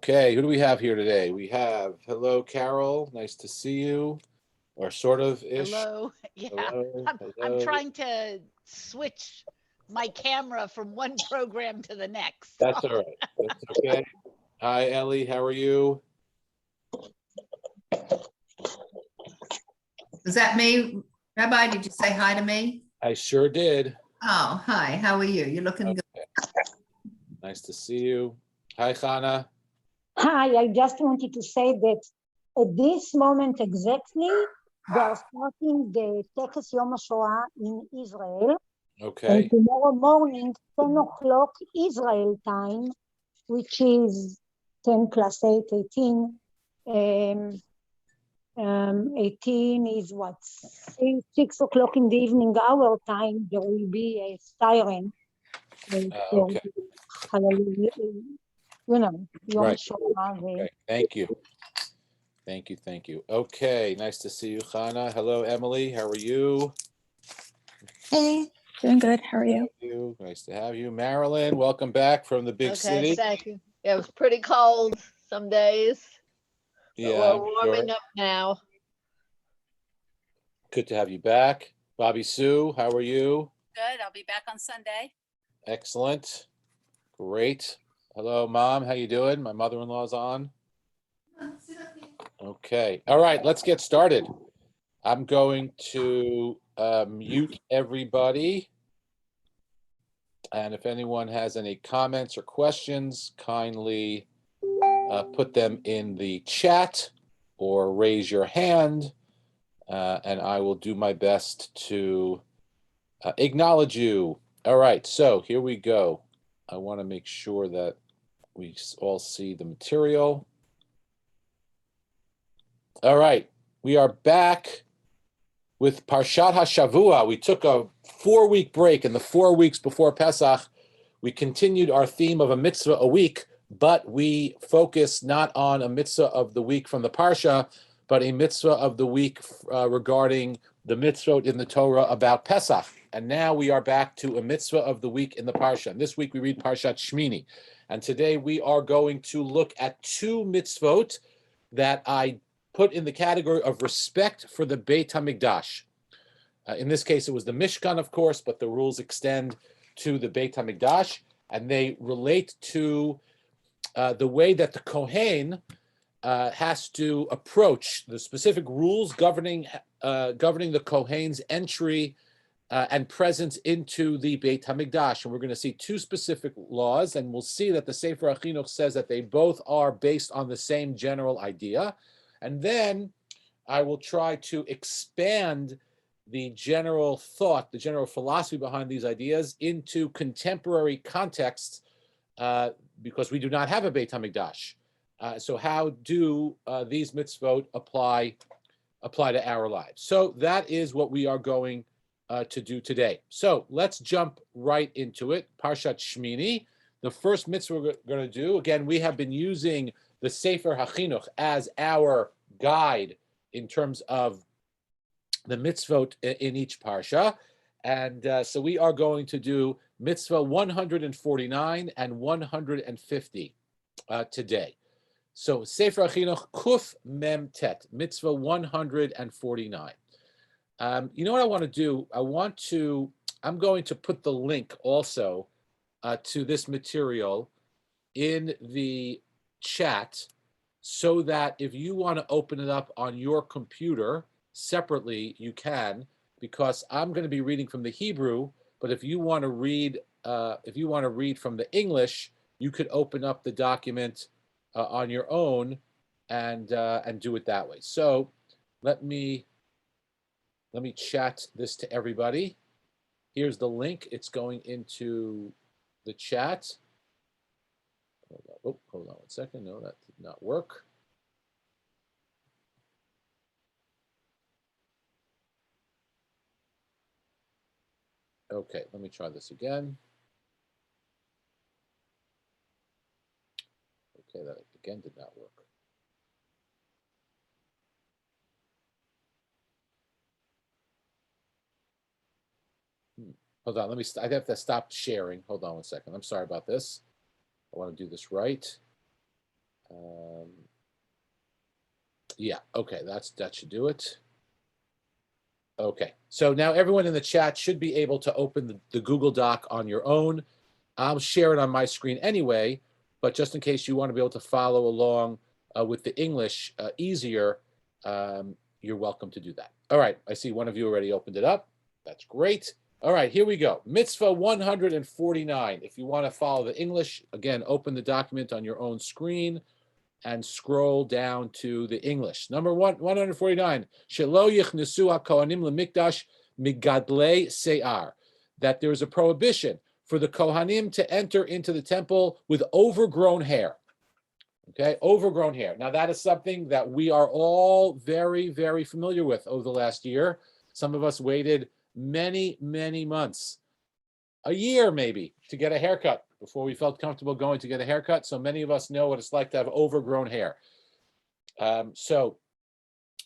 Okay, who do we have here today? We have, hello, Carol. Nice to see you, or sort of ish. Hello. Yeah, Hello, I'm hello. trying to switch my camera from one program to the next. That's all right. That's okay. Hi, Ellie. How are you? Was that me? Rabbi, did you say hi to me? I sure did. Oh, hi. How are you? You're looking good. Okay. Nice to see you. Hi, Chana. Hi, I just wanted to say that at this moment exactly, they are starting the Tekes Yom HaShoah in Israel. Okay. And tomorrow morning, 10 o'clock Israel time, which is 10 plus 8, 18. 18 is what? 6 o'clock in the evening, our time, there will be a siren. Okay. You know, Yom Right. HaShoah. Okay. Thank you. Thank you. Thank you. Okay. Nice to see you, Chana. Hello, Emily. How are you? Hey, doing good. How are you? Nice to have you. Marilyn, welcome back from the big Okay, city. thank you. Yeah, it was pretty cold some days. But Yeah, we're I'm warming sure. up now. Good to have you back. Bobby Sue, how are you? Good. I'll be back on Sunday. Excellent. Great. Hello, Mom. How you doing? My mother-in-law's on. Okay. All right, let's get started. I'm going to mute everybody. And if anyone has any comments or questions, kindly put them in the chat or raise your hand, and I will do my best to acknowledge you. All right, so here we go. I want to make sure that we all see the material. All right, we are back with Parshat HaShavua. We took a 4-week break. In the 4 weeks before Pesach, we continued our theme of a mitzvah a week, but we focused not on a mitzvah of the week from the Parsha, but a mitzvah of the week regarding the mitzvot in the Torah about Pesach. And now we are back to a mitzvah of the week in the Parsha. And this week we read Parshat Shmini. And today we are going to look at 2 mitzvot that I put in the category of respect for the Beit HaMikdash. In this case, it was the Mishkan, of course, but the rules extend to the Beit HaMikdash, and they relate to the way that the Kohen has to approach the specific rules governing the Kohen's entry and presence into the Beit HaMikdash. And we're going to see 2 specific laws, and we'll see that the Sefer HaChinuch says that they both are based on the same general idea. And then I will try to expand the general thought, the general philosophy behind these ideas into contemporary contexts, because we do not have a Beit HaMikdash. So how do these mitzvot apply to our lives? So that is what we are going to do today. So let's jump right into it. Parshat Shmini. The first mitzvah we're going to do, again, we have been using the Sefer HaChinuch as our guide in terms of the mitzvot in each parsha. And so we are going to do mitzvah 149 and 150 today. So Sefer HaChinuch Kuf Mem Tet, mitzvah 149. You know what I want to do? I'm going to put the link also to this material in the chat, so that if you want to open it up on your computer separately, you can, because I'm going to be reading from the Hebrew. But if you want to read, from the English, you could open up the document on your own and do it that way. So let me chat this to everybody. Here's the link. It's going into the chat. Hold on 1 second. No, that did not work. Okay, let me try this again. Okay, that again did not work. Hold on, I have to stop sharing. Hold on 1 second. I'm sorry about this. I want to do this right. Yeah, okay, that should do it. Okay, so now everyone in the chat should be able to open the Google Doc on your own. I'll share it on my screen anyway, but just in case you want to be able to follow along with the English easier, you're welcome to do that. All right, I see one of you already opened it up. That's great. All right, here we go. Mitzvah 149. If you want to follow the English, again, open the document on your own screen and scroll down to the English. Number 149. Shelo yichnesu hakohanim lemikdash migadlei se'ar. That there is a prohibition for the Kohanim to enter into the temple with overgrown hair. Okay, overgrown hair. Now that is something that we are all very, very familiar with over the last year. Some of us waited many, many months, a year maybe, to get a haircut before we felt comfortable going to get a haircut. So many of us know what it's like to have overgrown hair. So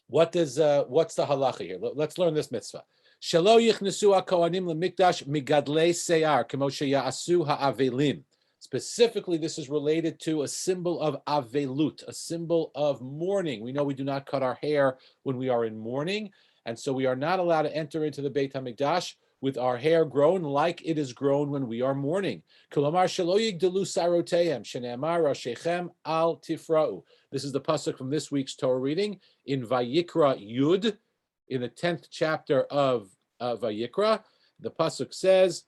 what's the halacha here? Let's learn this mitzvah. Shelo yichnesu hakohanim lemikdash migadlei se'ar kemo sheya'asu ha'avelim. Specifically, this is related to a symbol of avelut, a symbol of mourning. We know we do not cut our hair when we are in mourning, and so we are not allowed to enter into the Beit HaMikdash with our hair grown like it is grown when we are mourning. Kulamar shelo yigdelu sarotehem, shene'amar rashechem al tifra'u. This is the pasuk from this week's Torah reading in Vayikra Yud, in the 10th chapter of Vayikra. The pasuk says,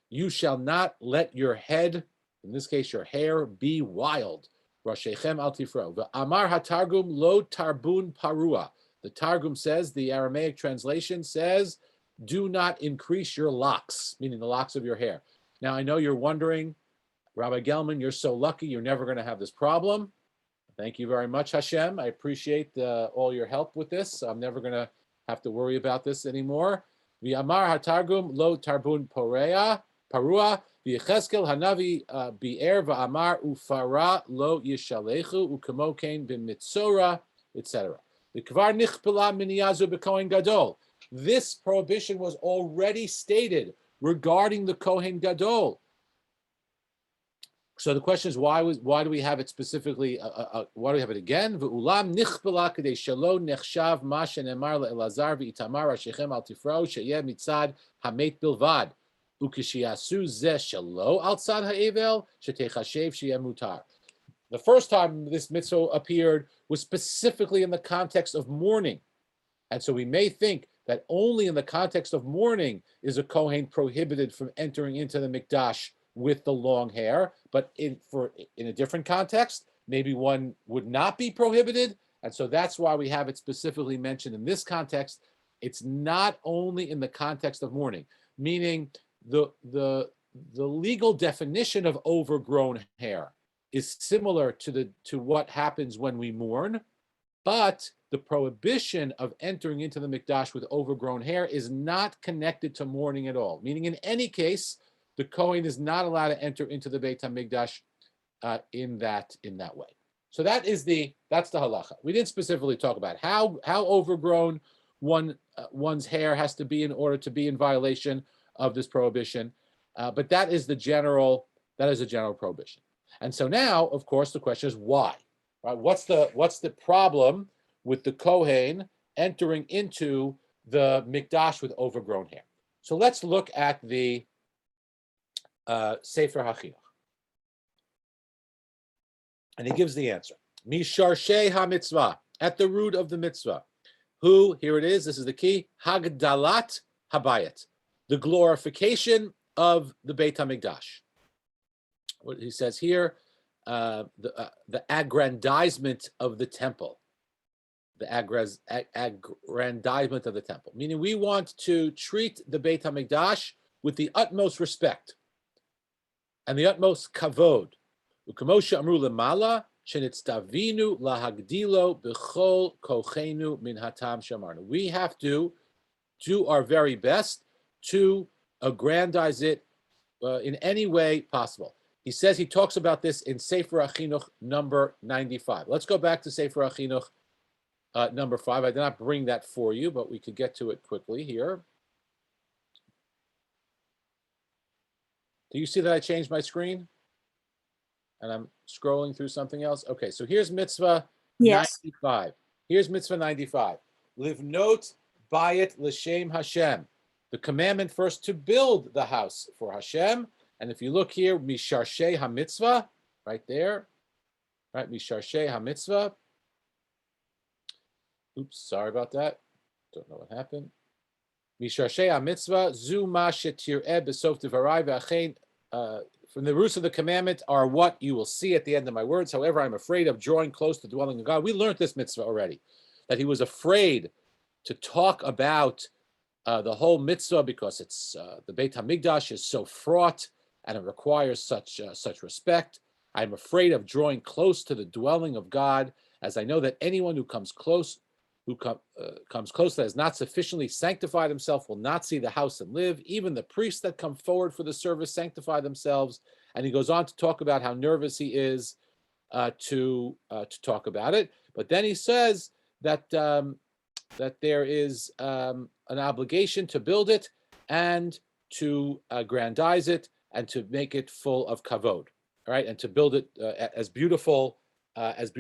"You shall not let your head," in this case, your hair, be wild. Rashechem al tifra'u. Amar hatargum lo tarbun parua. The Targum says, the Aramaic translation says, do not increase your locks, meaning the locks of your hair. Now, I know you're wondering, Rabbi Gelman, you're so lucky, you're never going to have this problem. Thank you very much, Hashem. I appreciate all your help with this. I'm never going to have to worry about this anymore. V'amar hatargum lo tarbun parua, v'yecheskel hanavi bi'er v'amar ufara lo yishalechu u'kamokein b'mitzora, etc. This prohibition was already stated regarding the Kohen Gadol. So the question is, why do we have it specifically? Why do we have it again? The first time this mitzvah appeared was specifically in the context of mourning. And so we may think that only in the context of mourning is a Kohen prohibited from entering into the Mikdash with the long hair. But in a different context, maybe one would not be prohibited. And so that's why we have it specifically mentioned in this context. It's not only in the context of mourning, meaning the legal definition of overgrown hair is similar to what happens when we mourn, but the prohibition of entering into the Mikdash with overgrown hair is not connected to mourning at all. Meaning, in any case, the Kohen is not allowed to enter into the Beit HaMikdash in that way. So that's the halacha. We didn't specifically talk about how overgrown one's hair has to be in order to be in violation of this prohibition, but that is a general prohibition. And so now, of course, the question is why? Right? What's the problem with the Kohen entering into the Mikdash with overgrown hair? So let's look at the Sefer HaChinuch. And he gives the answer. Misharshei HaMitzvah, at the root of the mitzvah. Who, here it is, this is the key, Hagdalat Habayit, the glorification of the Beit HaMikdash. What he says here, the aggrandizement of the temple. The aggrandizement of the temple. Meaning we want to treat the Beit HaMikdash with the utmost respect and the utmost kavod. U'kamosha amru lemala shenitztavinu lahagdilo b'chol kochenu min hatam shamarnu. We have to do our very best to aggrandize it in any way possible. He says he talks about this in Sefer HaChinuch number 95. Let's go back to Sefer HaChinuch number 5. I did not bring that for you, but we could get to it quickly here. Do you see that I changed my screen? And I'm scrolling through something else? Okay, so here's Mitzvah 95. Here's mitzvah 95. Livnot bayit l'shem Hashem. The commandment first to build the house for Hashem. And if you look here, misharshei ha-mitzvah, right there, right, misharshei ha-mitzvah. Oops, sorry about that. Don't know what happened. Misharshei ha-mitzvah, zu ma shetir'eh b'sof devarai v'achein. From the roots of the commandment are what you will see at the end of my words. However, I'm afraid of drawing close to the dwelling of God. We learned this mitzvah already, that he was afraid to talk about the whole mitzvah because it's the Beit HaMikdash is so fraught and it requires such respect. I'm afraid of drawing close to the dwelling of God, as I know that anyone who comes close that has not sufficiently sanctified himself will not see the house and live. Even the priests that come forward for the service sanctify themselves. And he goes on to talk about how nervous he is to talk about it. But then he says that that there is an obligation to build it and to aggrandize it and to make it full of kavod, right? And to build it as beautiful as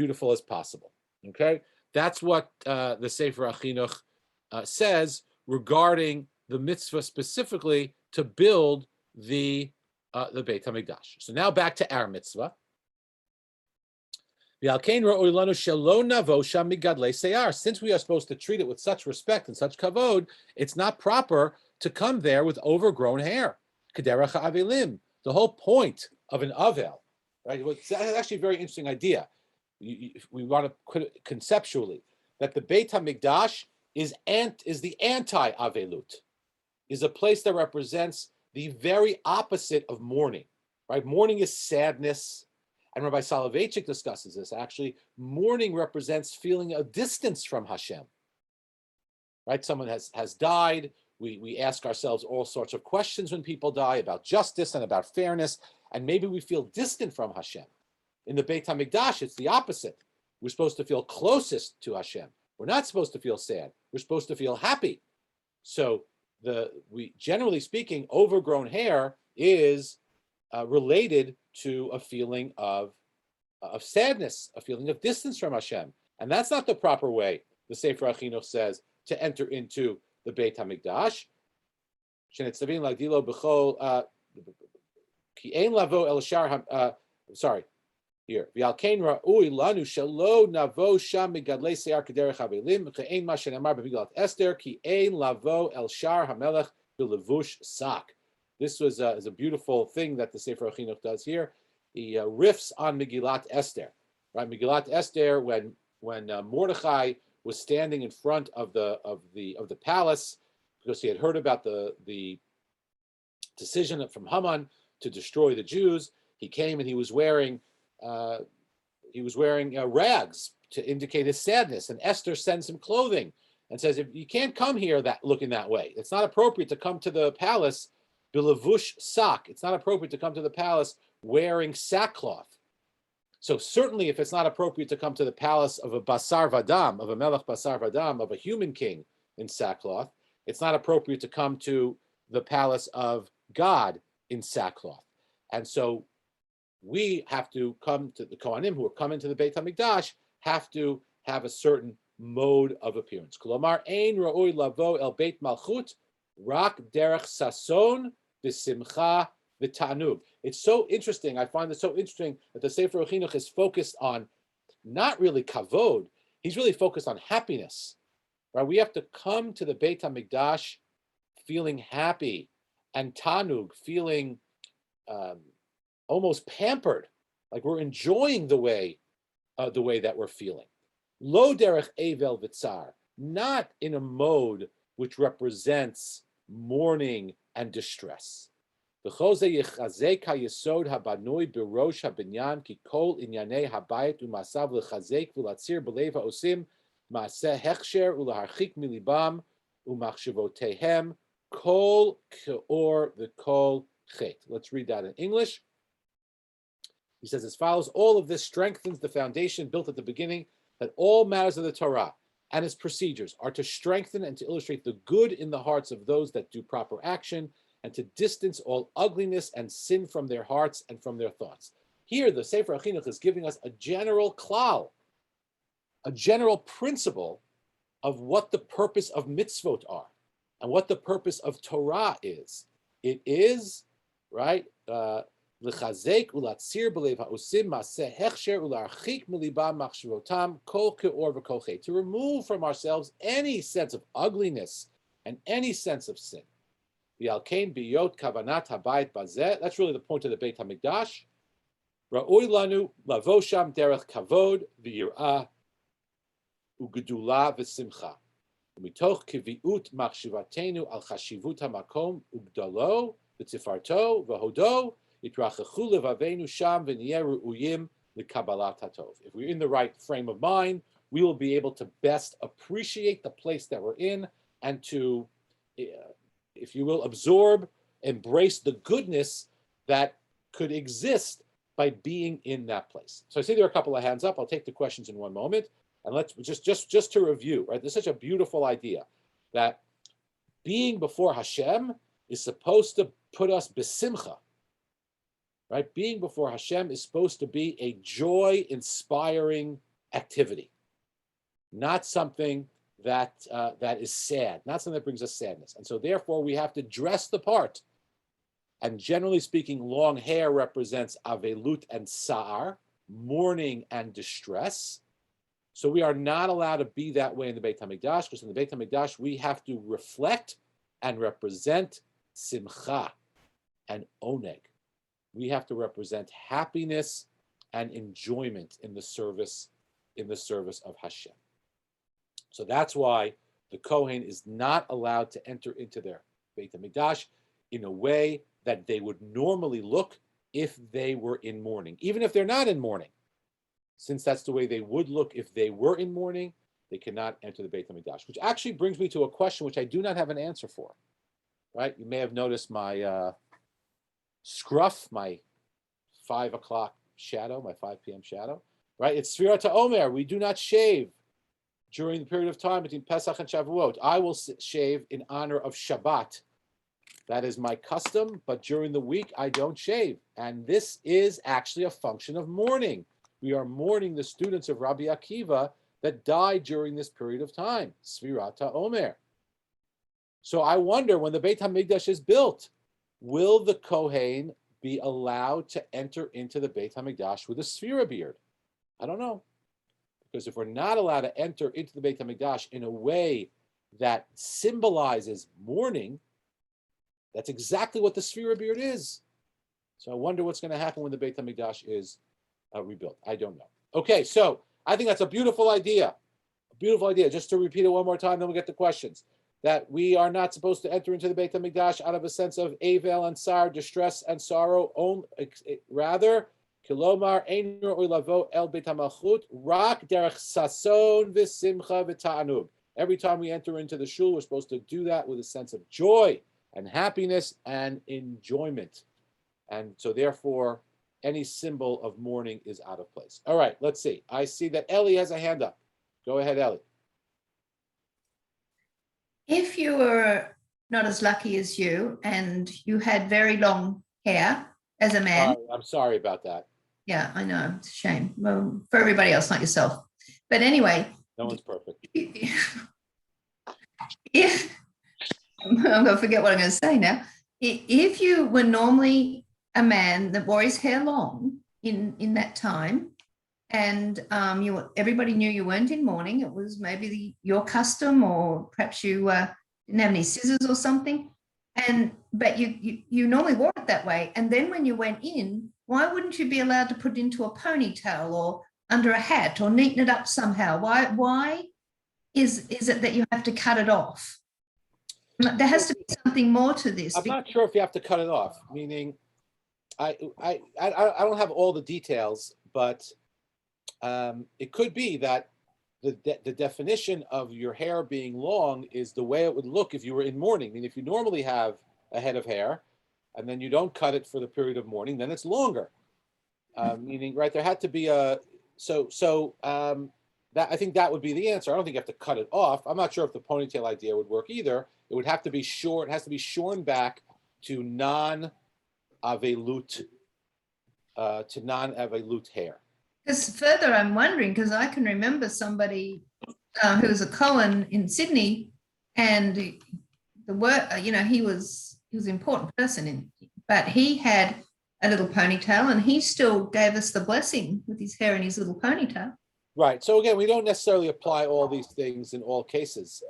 possible. Okay, that's what the Sefer HaChinuch says regarding the mitzvah specifically to build the Beit HaMikdash. So now back to our mitzvah. Since we are supposed to treat it with such respect and such kavod, it's not proper to come there with overgrown hair. The whole point of an avel, right? It's actually a very interesting idea. We want to put it conceptually that the Beit HaMikdash is the anti-avelut, is a place that represents the very opposite of mourning, right? Mourning is sadness. And Rabbi Soloveitchik discusses this. Actually, mourning represents feeling a distance from Hashem. Right? Someone has died. We ask ourselves all sorts of questions when people die about justice and about fairness, and maybe we feel distant from Hashem. In the Beit HaMikdash, it's the opposite. We're supposed to feel closest to Hashem. We're not supposed to feel sad. We're supposed to feel happy. So generally speaking, overgrown hair is related to a feeling of sadness, a feeling of distance from Hashem. And that's not the proper way, the Sefer HaChinuch says, to enter into the Beit HaMikdash. Here. V'alkein ra'ui lanu shelo navo sham migadlei se'ar kederech havelim v'che'ein ma shenemar b'Megillat Esther ki ein lavo el shar hamelech b'levush sak. This is a beautiful thing that the Sefer HaChinuch does here. He riffs on Megillat Esther, right? Megillat Esther, when Mordechai was standing in front of the palace because he had heard about the decision from Haman to destroy the Jews. He came and he was wearing rags to indicate his sadness. And Esther sends him clothing and says, "If you can't come here looking that way, it's not appropriate to come to the palace." Bilavush sak. It's not appropriate to come to the palace wearing sackcloth. So certainly, if it's not appropriate to come to the palace of a basar vadam, of a melech basar vadam, of a human king in sackcloth, it's not appropriate to come to the palace of God in sackcloth. And so we have to come to the Kohanim who are coming to the Beit HaMikdash have to have a certain mode of appearance. Kolomar ein ra'oi lavo el Beit Malchut rak derech sason v'simcha v'tanug. It's so interesting. I find it so interesting that the Sefer HaChinuch is focused on not really kavod. He's really focused on happiness. Right? We have to come to the Beit HaMikdash feeling happy and tanug, feeling almost pampered, like we're enjoying the way that we're feeling. Lo derech evel v'tzar, not in a mode which represents mourning and distress. V'choze yechazek hayesod habanoi birosh habinyan ki kol inyanei habayit u'masav lechazek v'latzir b'lev ha'osim ma'aseh hechsher u'laharchik milibam u'machshavoteihem kol keor v'kol chet. Let's read that in English. He says as follows: all of this strengthens the foundation built at the beginning, that all matters of the Torah and its procedures are to strengthen and to illustrate the good in the hearts of those that do proper action, and to distance all ugliness and sin from their hearts and from their thoughts. Here, the Sefer HaChinuch is giving us a general klal, a general principle of what the purpose of mitzvot are and what the purpose of Torah is. It is, right, l'chazek ulatzir b'lev ha'osim maseh hechsher ularchik milibam machshavotam kol ke'or v'kol chet, to remove from ourselves any sense of ugliness and any sense of sin. V'alkein biyot kavanat habayit bazeh, that's really the point of the Beit HaMikdash. Ra'oi lanu lavosham derech kavod v'yirah ugedula v'simcha. Mitoch kiviut machshivatenu al chashivut hamakom ugdalo v'tifarto v'hodo yitrachachu levavenu sham v'niyeh ru'uyim l'kabalat hatov. If we're in the right frame of mind, we will be able to best appreciate the place that we're in and to, if you will, absorb, embrace the goodness that could exist by being in that place. So I see there are a couple of hands up. I'll take the questions in one moment. And let's just to review, right? This is such a beautiful idea that being before Hashem is supposed to put us besimcha, right? Being before Hashem is supposed to be a joy-inspiring activity, not something that that is sad, not something that brings us sadness. And so therefore we have to dress the part. And generally speaking, long hair represents avelut and sa'ar, mourning and distress. So we are not allowed to be that way in the Beit HaMikdash, because in the Beit HaMikdash, we have to reflect and represent simcha and oneg. We have to represent happiness and enjoyment in the service of Hashem. So that's why the Kohen is not allowed to enter into their Beit HaMikdash in a way that they would normally look if they were in mourning, even if they're not in mourning. Since that's the way they would look if they were in mourning, they cannot enter the Beit HaMikdash, which actually brings me to a question which I do not have an answer for, right? You may have noticed my scruff, my 5 o'clock shadow, my 5 p.m. shadow, right? It's Sfirat HaOmer. We do not shave during the period of time between Pesach and Shavuot. I will shave in honor of Shabbat. That is my custom, but during the week, I don't shave. And this is actually a function of mourning. We are mourning the students of Rabbi Akiva that died during this period of time, Sfirat HaOmer. So I wonder, when the Beit HaMikdash is built, will the Kohen be allowed to enter into the Beit HaMikdash with a Sfira beard? I don't know. Because if we're not allowed to enter into the Beit HaMikdash in a way that symbolizes mourning, that's exactly what the Sfira beard is. So I wonder what's going to happen when the Beit HaMikdash is rebuilt. I don't know. Okay, so I think that's a beautiful idea. A beautiful idea. Just to repeat it one more time, then we'll get to questions. That we are not supposed to enter into the Beit HaMikdash out of a sense of avel and sar, distress and sorrow. Rather, kilomar einer oilavo el Beit HaMalchut rak derech sason v'simcha v'ta'anug. Every time we enter into the shul, we're supposed to do that with a sense of joy and happiness and enjoyment. And so therefore, any symbol of mourning is out of place. All right, let's see. I see that Ellie has a hand up. Go ahead, Ellie. If you were not as lucky as you and you had very long hair as a man. I'm sorry about that. Yeah, I know. It's a shame. Well, for everybody else, not yourself. But anyway. No one's perfect. If I'm going to forget what I'm going to say now. If you were normally a man that wore his hair long in that time, and everybody knew you weren't in mourning, it was maybe your custom, or perhaps you didn't have any scissors or something, but you normally wore it that way. And then when you went in, why wouldn't you be allowed to put it into a ponytail or under a hat or neaten it up somehow? Why is it that you have to cut it off? There has to be something more to this. I'm not sure if you have to cut it off, meaning I don't have all the details, but it could be that the definition of your hair being long is the way it would look if you were in mourning. I mean, if you normally have a head of hair and then you don't cut it for the period of mourning, then it's longer. Meaning, right, there had to be a, that I think that would be the answer. I don't think you have to cut it off. I'm not sure if the ponytail idea would work either. It would have to be short. It has to be shorn back to non-avelut hair. Because further, I'm wondering, because I can remember somebody who was a Cohen in Sydney, and the work, he was an important person, but he had a little ponytail, and he still gave us the blessing with his hair and his little ponytail. Right. So again, we don't necessarily apply all these things in all cases.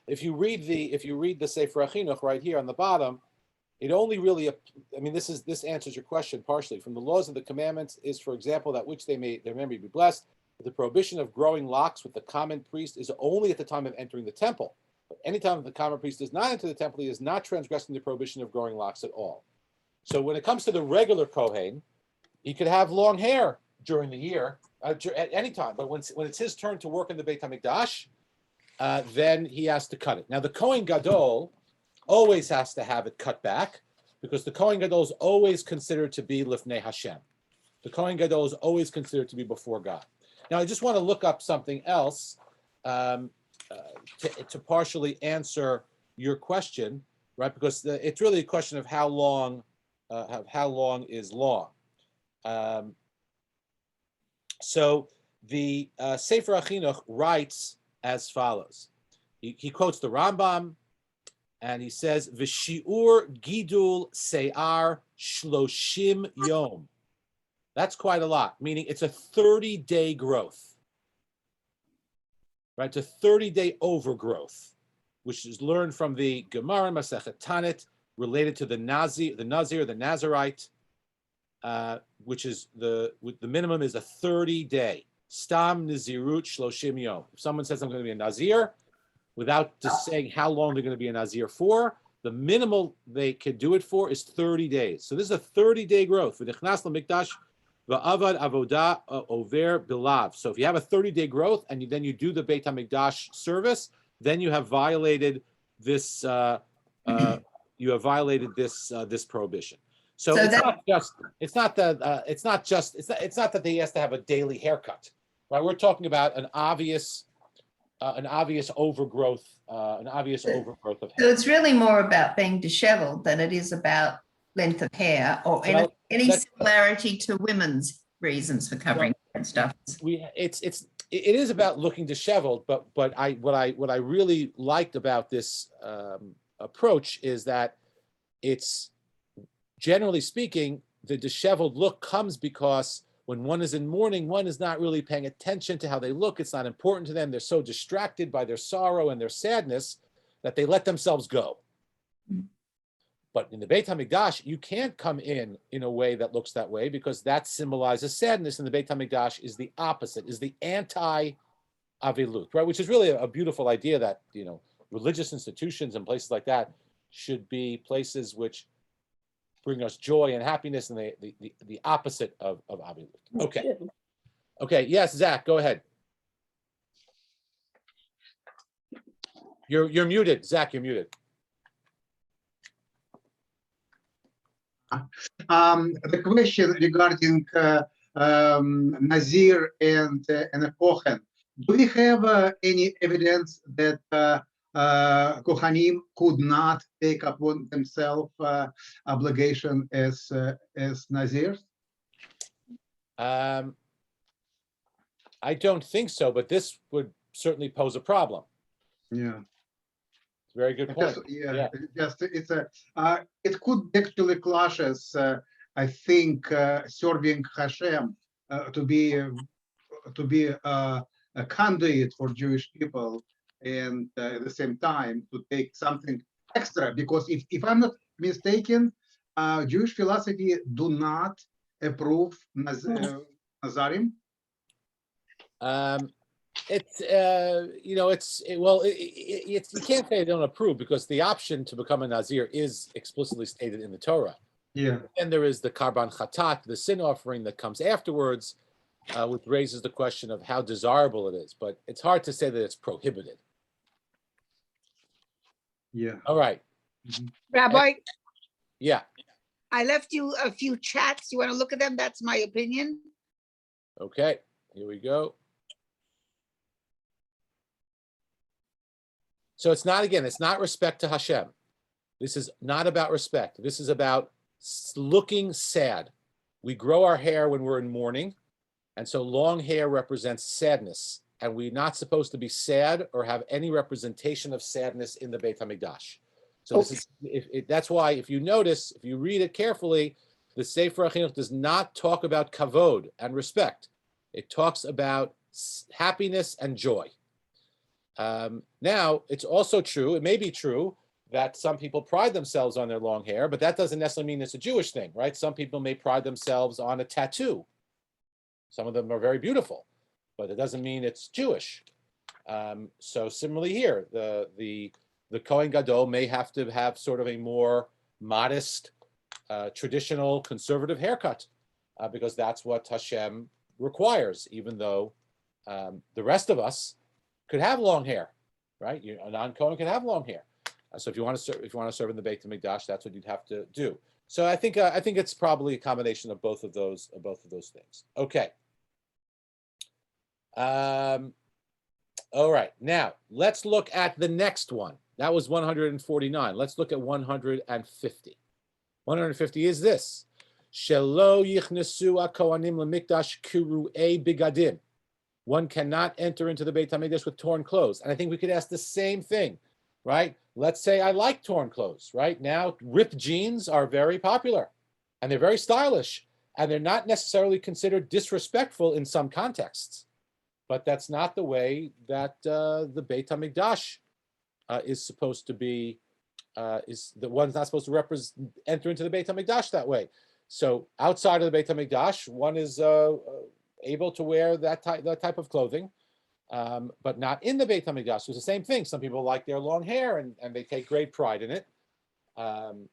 If you read the Sefer HaChinuch right here on the bottom, it only really, this answers your question partially. From the laws of the commandments is, for example, that which their memory be blessed. The prohibition of growing locks with the common priest is only at the time of entering the temple. But anytime the common priest does not enter the temple, he is not transgressing the prohibition of growing locks at all. So when it comes to the regular Kohen, he could have long hair during the year, at any time. But when it's his turn to work in the Beit HaMikdash, then he has to cut it. Now the Kohen Gadol always has to have it cut back, because the Kohen Gadol is always considered to be Lifnei Hashem. The Kohen Gadol is always considered to be before God. Now, I just want to look up something else to partially answer your question, right? Because it's really a question of how long is long. So the Sefer HaChinuch writes as follows. He quotes the Rambam, and he says, "V'shiur gidul se'ar shloshim yom." That's quite a lot, meaning it's a 30-day growth, right? It's a 30-day overgrowth, which is learned from the Gemara Masechet Tanit, related to the Nazir, the Nazirite, which is the minimum is a 30-day. Stam Nazirut Shloshim Yom. If someone says I'm going to be a Nazir, without just saying how long they're going to be a Nazir for, the minimal they can do it for is 30 days. So this is a 30-day growth. V'nichnas l'mikdash v'avad avodah over bilav. So if you have a 30-day growth and then you do the Beit HaMikdash service, then you have violated this. This prohibition. So it's not that he has to have a daily haircut, right? We're talking about an obvious overgrowth of hair. So it's really more about being disheveled than it is about length of hair or any similarity to women's reasons for covering and stuff. It is about looking disheveled, but what I really liked about this approach is that it's, generally speaking, the disheveled look comes because when one is in mourning, one is not really paying attention to how they look. It's not important to them. They're so distracted by their sorrow and their sadness that they let themselves go. But in the Beit HaMikdash, you can't come in a way that looks that way, because that symbolizes sadness. And the Beit HaMikdash is the opposite, is the anti-avilut, right? Which is really a beautiful idea that, religious institutions and places like that should be places which bring us joy and happiness, and the opposite of avilut. Okay. Yes, Zach, go ahead. You're muted, Zach. You're muted. The question regarding Nazir and a Kohen. Do we have any evidence that Kohanim could not take upon themselves obligation as Nazirs? I don't think so, but this would certainly pose a problem. Yeah. Very good point. It could actually clashes. I think serving Hashem to be a conduit for Jewish people, and at the same time to take something extra, because if I'm not mistaken, Jewish philosophy do not approve Nazarim. You can't say they don't approve, because the option to become a Nazir is explicitly stated in the Torah. Yeah. And there is the Karban Chatat, the sin offering that comes afterwards, which raises the question of how desirable it is. But it's hard to say that it's prohibited. Yeah. All right. Rabbi, Yeah. I left you a few chats. You want to look at them? That's my opinion. Okay. Here we go. So it's not respect to Hashem. This is not about respect. This is about looking sad. We grow our hair when we're in mourning, And so long hair represents sadness. And we're not supposed to be sad or have any representation of sadness in the Beit HaMikdash. So this is that's why, if you notice, if you read it carefully, the Sefer HaChinuch does not talk about kavod and respect. It talks about happiness and joy. Now, it's also true, it may be true, that some people pride themselves on their long hair, but that doesn't necessarily mean it's a Jewish thing, right? Some people may pride themselves on a tattoo. Some of them are very beautiful, but it doesn't mean it's Jewish. So similarly here, the Kohen Gadol may have to have sort of a more modest, traditional, conservative haircut, because that's what Hashem requires, even though the rest of us could have long hair, right? A non-Kohen can have long hair. So if you want to serve in the Beit HaMikdash, that's what you'd have to do. So I think it's probably a combination of both of those things. Okay. All right. Now let's look at the next one. That was 149. Let's look at 150. 150 is this: Shelo yichnesu hakohanim lemikdash kiruei bigadim. One cannot enter into the Beit HaMikdash with torn clothes. And I think we could ask the same thing, right? Let's say I like torn clothes, right? Now, ripped jeans are very popular, and they're very stylish, and they're not necessarily considered disrespectful in some contexts. But that's not the way that the Beit HaMikdash is supposed to be, is the one's not supposed to enter into the Beit HaMikdash that way. So outside of the Beit HaMikdash, one is able to wear that type of clothing, but not in the Beit HaMikdash. It's the same thing. Some people like their long hair and they take great pride in it. And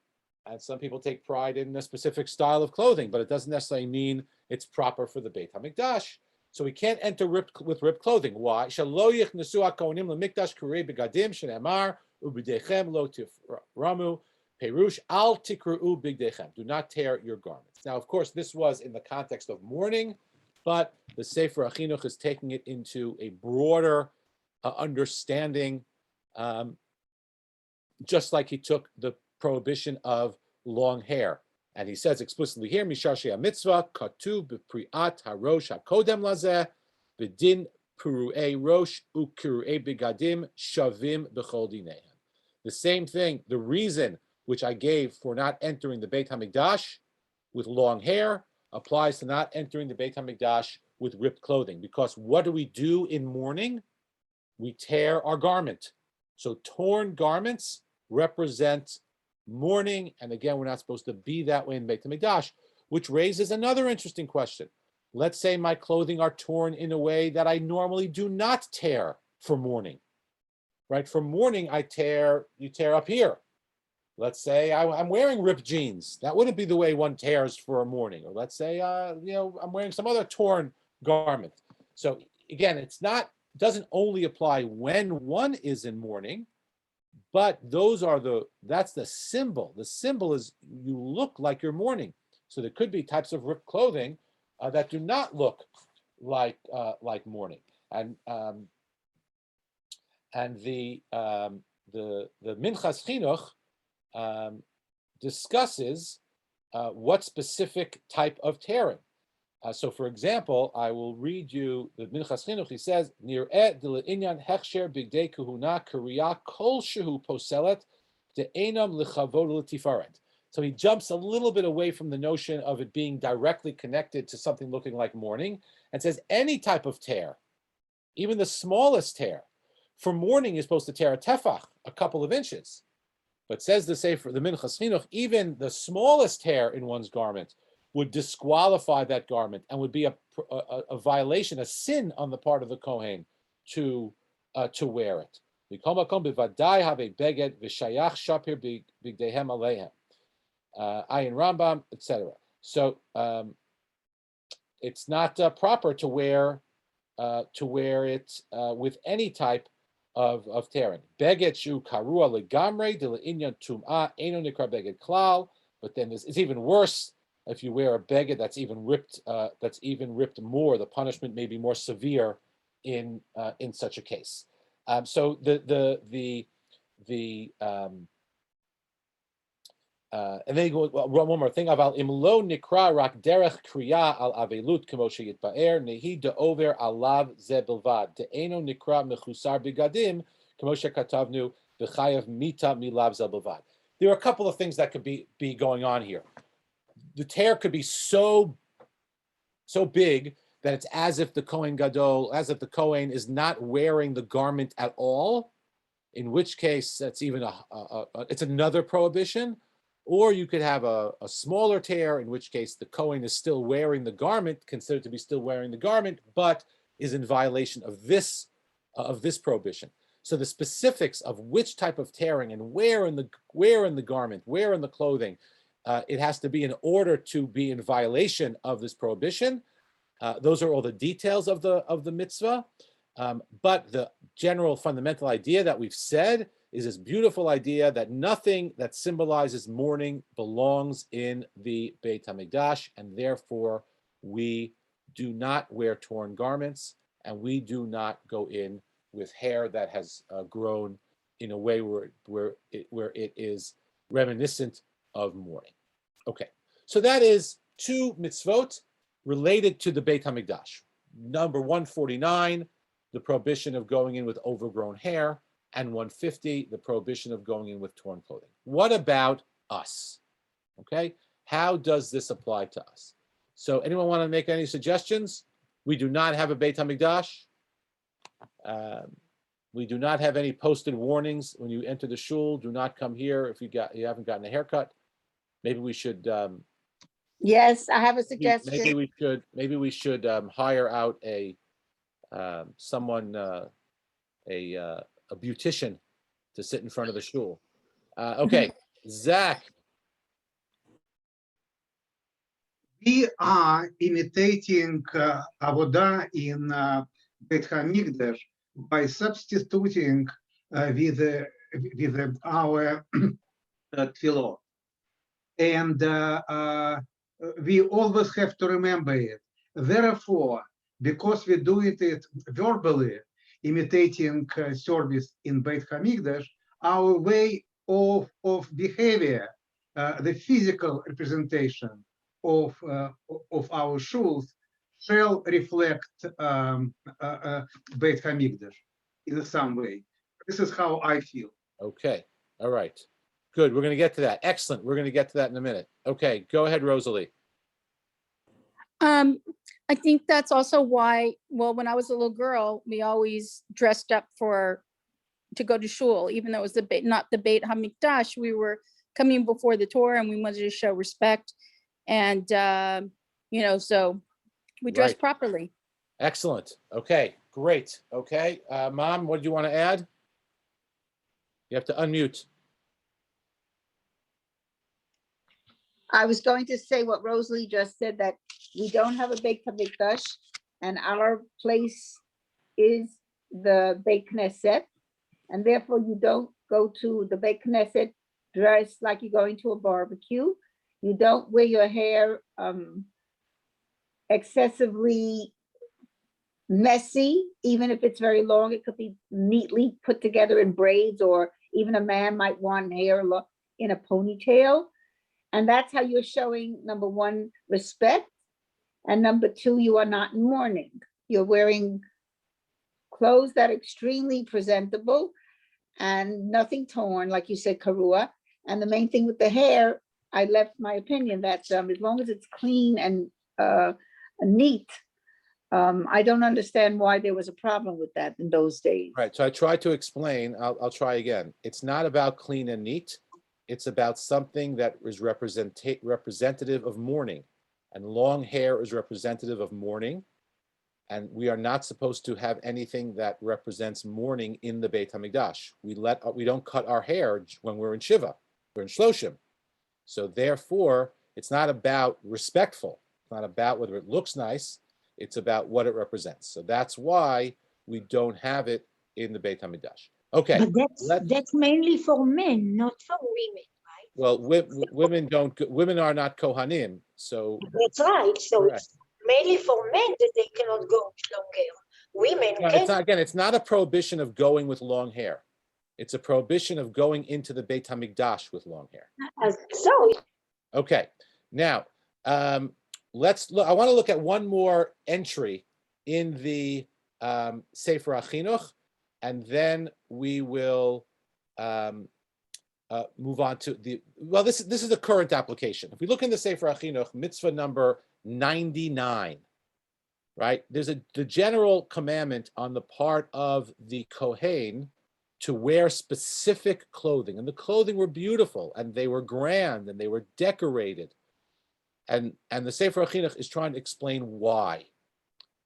some people take pride in a specific style of clothing, but it doesn't necessarily mean it's proper for the Beit HaMikdash. So we can't enter with ripped clothing. Why? Shelo yichnesu hakohanim lemikdash kurei begadim shenemar ubidechem lo tiframu perush al tikruu bigdechem. Do not tear your garments. Now, of course, this was in the context of mourning, but the Sefer HaChinuch is taking it into a broader understanding, just like he took the prohibition of long hair. And he says explicitly here, Mishar she'ha mitzvah, katuv b'pri'at harosh hakodem lazeh, v'din puru'ei rosh u'kiru'ei bigadim shavim b'chol dinehem. The same thing, the reason which I gave for not entering the Beit HaMikdash with long hair applies to not entering the Beit HaMikdash with ripped clothing. Because what do we do in mourning? We tear our garment. So torn garments represent mourning, and again, we're not supposed to be that way in Beit HaMikdash, which raises another interesting question. Let's say my clothing are torn in a way that I normally do not tear for mourning, right? For mourning, you tear up here. Let's say I'm wearing ripped jeans. That wouldn't be the way one tears for a mourning. Or let's say, I'm wearing some other torn garment. So again, doesn't only apply when one is in mourning, but that's the symbol. The symbol is you look like you're mourning. So there could be types of ripped clothing that do not look like mourning. And the Minchas Chinuch discusses what specific type of tearing. So, for example, I will read you the Minchas Chinuch. He says, "Nir'eh d'le'inyan hechsher bigdei kahuna kariya kol shehu poselet de'enam lechavod l'tifaret." So he jumps a little bit away from the notion of it being directly connected to something looking like mourning, and says any type of tear, even the smallest tear, for mourning is supposed to tear a tefach, a couple of inches. But says the Minchas Chinuch, even the smallest tear in one's garment would disqualify that garment and would be a violation, a sin on the part of the Kohen to wear it. Ayin Rambam, etc. So it's not proper to wear it with any type of tearing. Beged shu karua legamre de leinyan tum'ah eno nikra beged klal. But then it's even worse if you wear a beged that's even ripped more. The punishment may be more severe in such a case. So the And then you go one more thing. Aval imlo nikra rak derech kriya al avelut kemo sheyitbaer nehi deover alav ze bilvad de'eno nikra mechusar bigadim kemo shekatavnu b'chayav mita milav ze bilvad. There are a couple of things that could be going on here. The tear could be so big that it's as if the Kohen Gadol, as if the Kohen is not wearing the garment at all, in which case that's even it's another prohibition. Or you could have a smaller tear, in which case the Kohen is still wearing the garment, considered to be still wearing the garment, but is in violation of this prohibition. So the specifics of which type of tearing and where in the garment, where in the clothing, it has to be in order to be in violation of this prohibition. Those are all the details of the mitzvah. But the general fundamental idea that we've said is this beautiful idea that nothing that symbolizes mourning belongs in the Beit HaMikdash, and therefore we do not wear torn garments, and we do not go in with hair that has grown in a way where it is reminiscent of mourning. Okay, so that is 2 mitzvot related to the Beit HaMikdash. Number 149, the prohibition of going in with overgrown hair, and 150, the prohibition of going in with torn clothing. What about us? Okay, how does this apply to us? So anyone want to make any suggestions? We do not have a Beit HaMikdash. We do not have any posted warnings when you enter the shul. Do not come here if you haven't gotten a haircut. Maybe we should. Yes, I have a suggestion. Maybe we should hire out a beautician to sit in front of the shul. Okay, Zach. We are imitating avodah in Beit HaMikdash by substituting with our tefillot. And we always have to remember it. Therefore, because we do it verbally, imitating service in Beit HaMikdash, our way of behavior, the physical representation of our shuls shall reflect Beit HaMikdash in some way. This is how I feel. Okay, all right. Good, we're going to get to that. Excellent, we're going to get to that in a minute. Okay, go ahead, Rosalie. I think that's also why, well, when I was a little girl, we always dressed up to go to shul, even though it was not the Beit HaMikdash. We were coming before the Torah and we wanted to show respect. And, so we dressed properly. Excellent. Okay, great. Okay, Mom, what do you want to add? You have to unmute. I was going to say what Rosalie just said, that we don't have a Beit HaMikdash, and our place is the Beit Knesset, and therefore you don't go to the Beit Knesset dressed like you're going to a barbecue. You don't wear your hair excessively messy, even if it's very long. It could be neatly put together in braids, or even a man might want hair in a ponytail. And that's how you're showing, number one, respect. And number two, you are not in mourning. You're wearing clothes that are extremely presentable and nothing torn, like you said, Karua. And the main thing with the hair, I left my opinion that as long as it's clean and neat, I don't understand why there was a problem with that in those days. Right, so I tried to explain, I'll try again. It's not about clean and neat. It's about something that is representative of mourning, and long hair is representative of mourning, and we are not supposed to have anything that represents mourning in the Beit HaMikdash. We don't cut our hair when we're in Shiva, we're in Shloshim. So therefore, it's not about respectful. It's not about whether it looks nice. It's about what it represents. So that's why we don't have it in the Beit HaMikdash. Okay. But that's mainly for men, not for women, right? Well, women are not Kohanim, so. That's right. So Correct. It's mainly for men that they cannot go with long hair. Women can. It's not a prohibition of going with long hair. It's a prohibition of going into the Beit HaMikdash with long hair. So Okay, now let's look. I want to look at one more entry in the Sefer HaChinuch, and then we will move on to the. Well, this is the current application. If we look in the Sefer HaChinuch, mitzvah number 99, right? There's the general commandment on the part of the Kohen to wear specific clothing, and the clothing were beautiful, and they were grand, and they were decorated, and the Sefer HaChinuch is trying to explain why,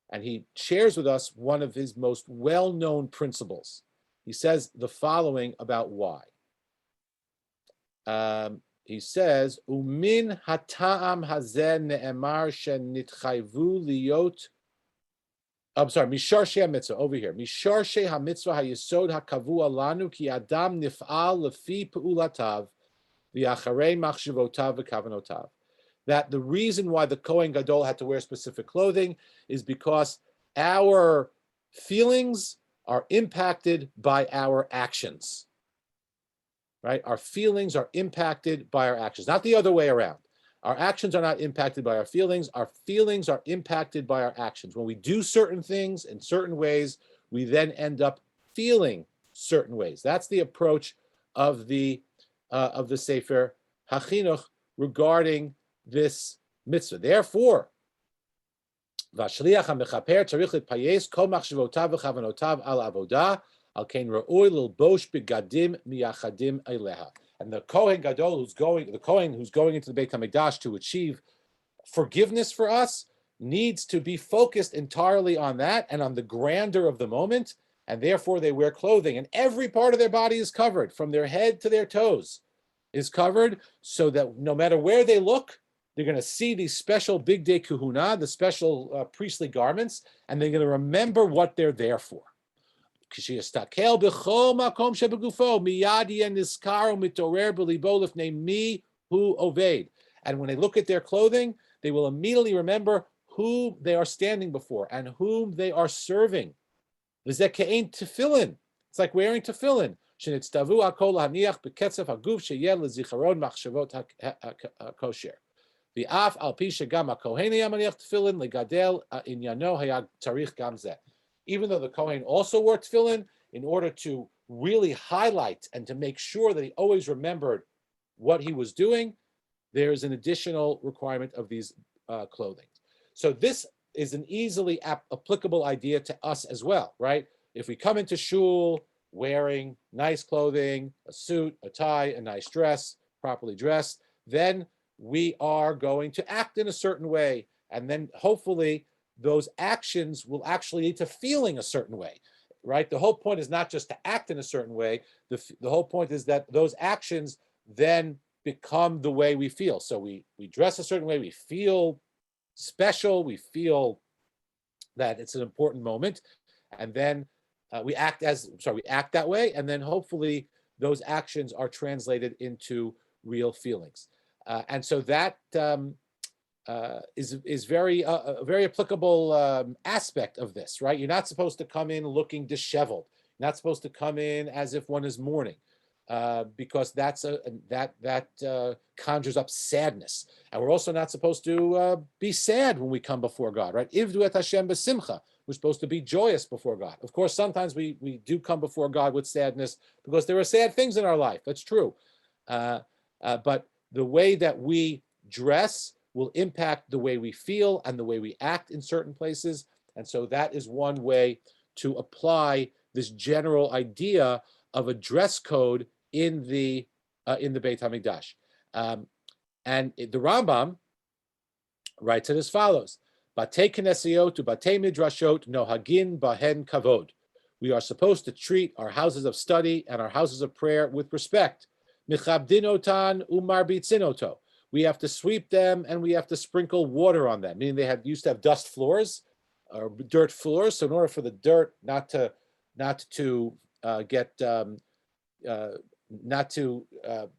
and he shares with us one of his most well-known principles. He says the following about why. He says, "Umin hata'am hazeh ne'emar shenitchayvu liyot." I'm sorry, Misharshei HaMitzvah, over here. Misharshei HaMitzvah HaYesod HaKavua Lanu Ki Adam Nif'al Lefi Pe'ulatav V'Acharei Machshavotav V'Kavanotav. That the reason why the Kohen Gadol had to wear specific clothing is because our feelings are impacted by our actions, right? Our feelings are impacted by our actions, not the other way around. Our actions are not impacted by our feelings. Our feelings are impacted by our actions. When we do certain things in certain ways, we then end up feeling certain ways. That's the approach of the Sefer HaChinuch regarding this mitzvah. Therefore, Vashliach HaMechaper tzarich litpayes kol machshavotav v'chavanotav al avodah al kein ra'oi lilbosh begadim miyachadim eileha. And the Kohen Gadol who's going into the Beit HaMikdash to achieve forgiveness for us needs to be focused entirely on that and on the grandeur of the moment, and therefore they wear clothing, and every part of their body is covered, from their head to their toes is covered, so that no matter where they look, they're going to see these special Big Day Kahuna, the special priestly garments, and they're going to remember what they're there for. And when they look at their clothing, they will immediately remember who they are standing before and whom they are serving. It's like wearing tefillin. Even though the Kohen also wore tefillin, in order to really highlight and to make sure that he always remembered what he was doing, there is an additional requirement of these clothing. So this is an easily applicable idea to us as well, right? If we come into shul wearing nice clothing, a suit, a tie, a nice dress, properly dressed, then we are going to act in a certain way, and then hopefully those actions will actually lead to feeling a certain way, right? The whole point is not just to act in a certain way. The whole point is that those actions then become the way we feel. So we dress a certain way, we feel special, we feel that it's an important moment, and then we act that way, and then hopefully those actions are translated into real feelings. And so that is very a very applicable aspect of this, right? You're not supposed to come in looking disheveled. You're not supposed to come in as if one is mourning, because that conjures up sadness. And we're also not supposed to be sad when we come before God, right? Ivdu et Hashem b'simcha. We're supposed to be joyous before God. Of course, sometimes we do come before God with sadness because there are sad things in our life. That's true. But the way that we dress will impact the way we feel and the way we act in certain places. And so that is one way to apply this general idea of a dress code in the Beit HaMikdash. And the Rambam writes it as follows: Batei Knesiot to Batei Midrashot nohagin bahen kavod. We are supposed to treat our houses of study and our houses of prayer with respect. Michabdin otan umarbitzin oto. We have to sweep them and we have to sprinkle water on them. Meaning they used to have dust floors or dirt floors. So in order for the dirt not to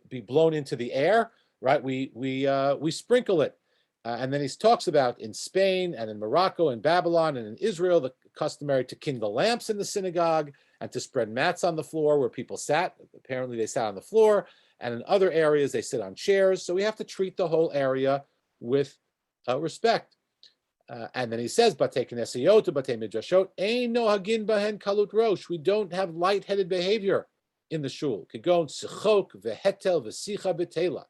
be blown into the air, right? We sprinkle it. And then he talks about in Spain and in Morocco and Babylon and in Israel, the customary to kindle lamps in the synagogue and to spread mats on the floor where people sat. Apparently they sat on the floor, and in other areas they sit on chairs. So we have to treat the whole area with respect. And then he says, Batei Knesiyot, Batei Midrashot, Ein nohagin bahen kalut rosh. We don't have lightheaded behavior in the shul. Kegon sichok vehetel vesicha betela.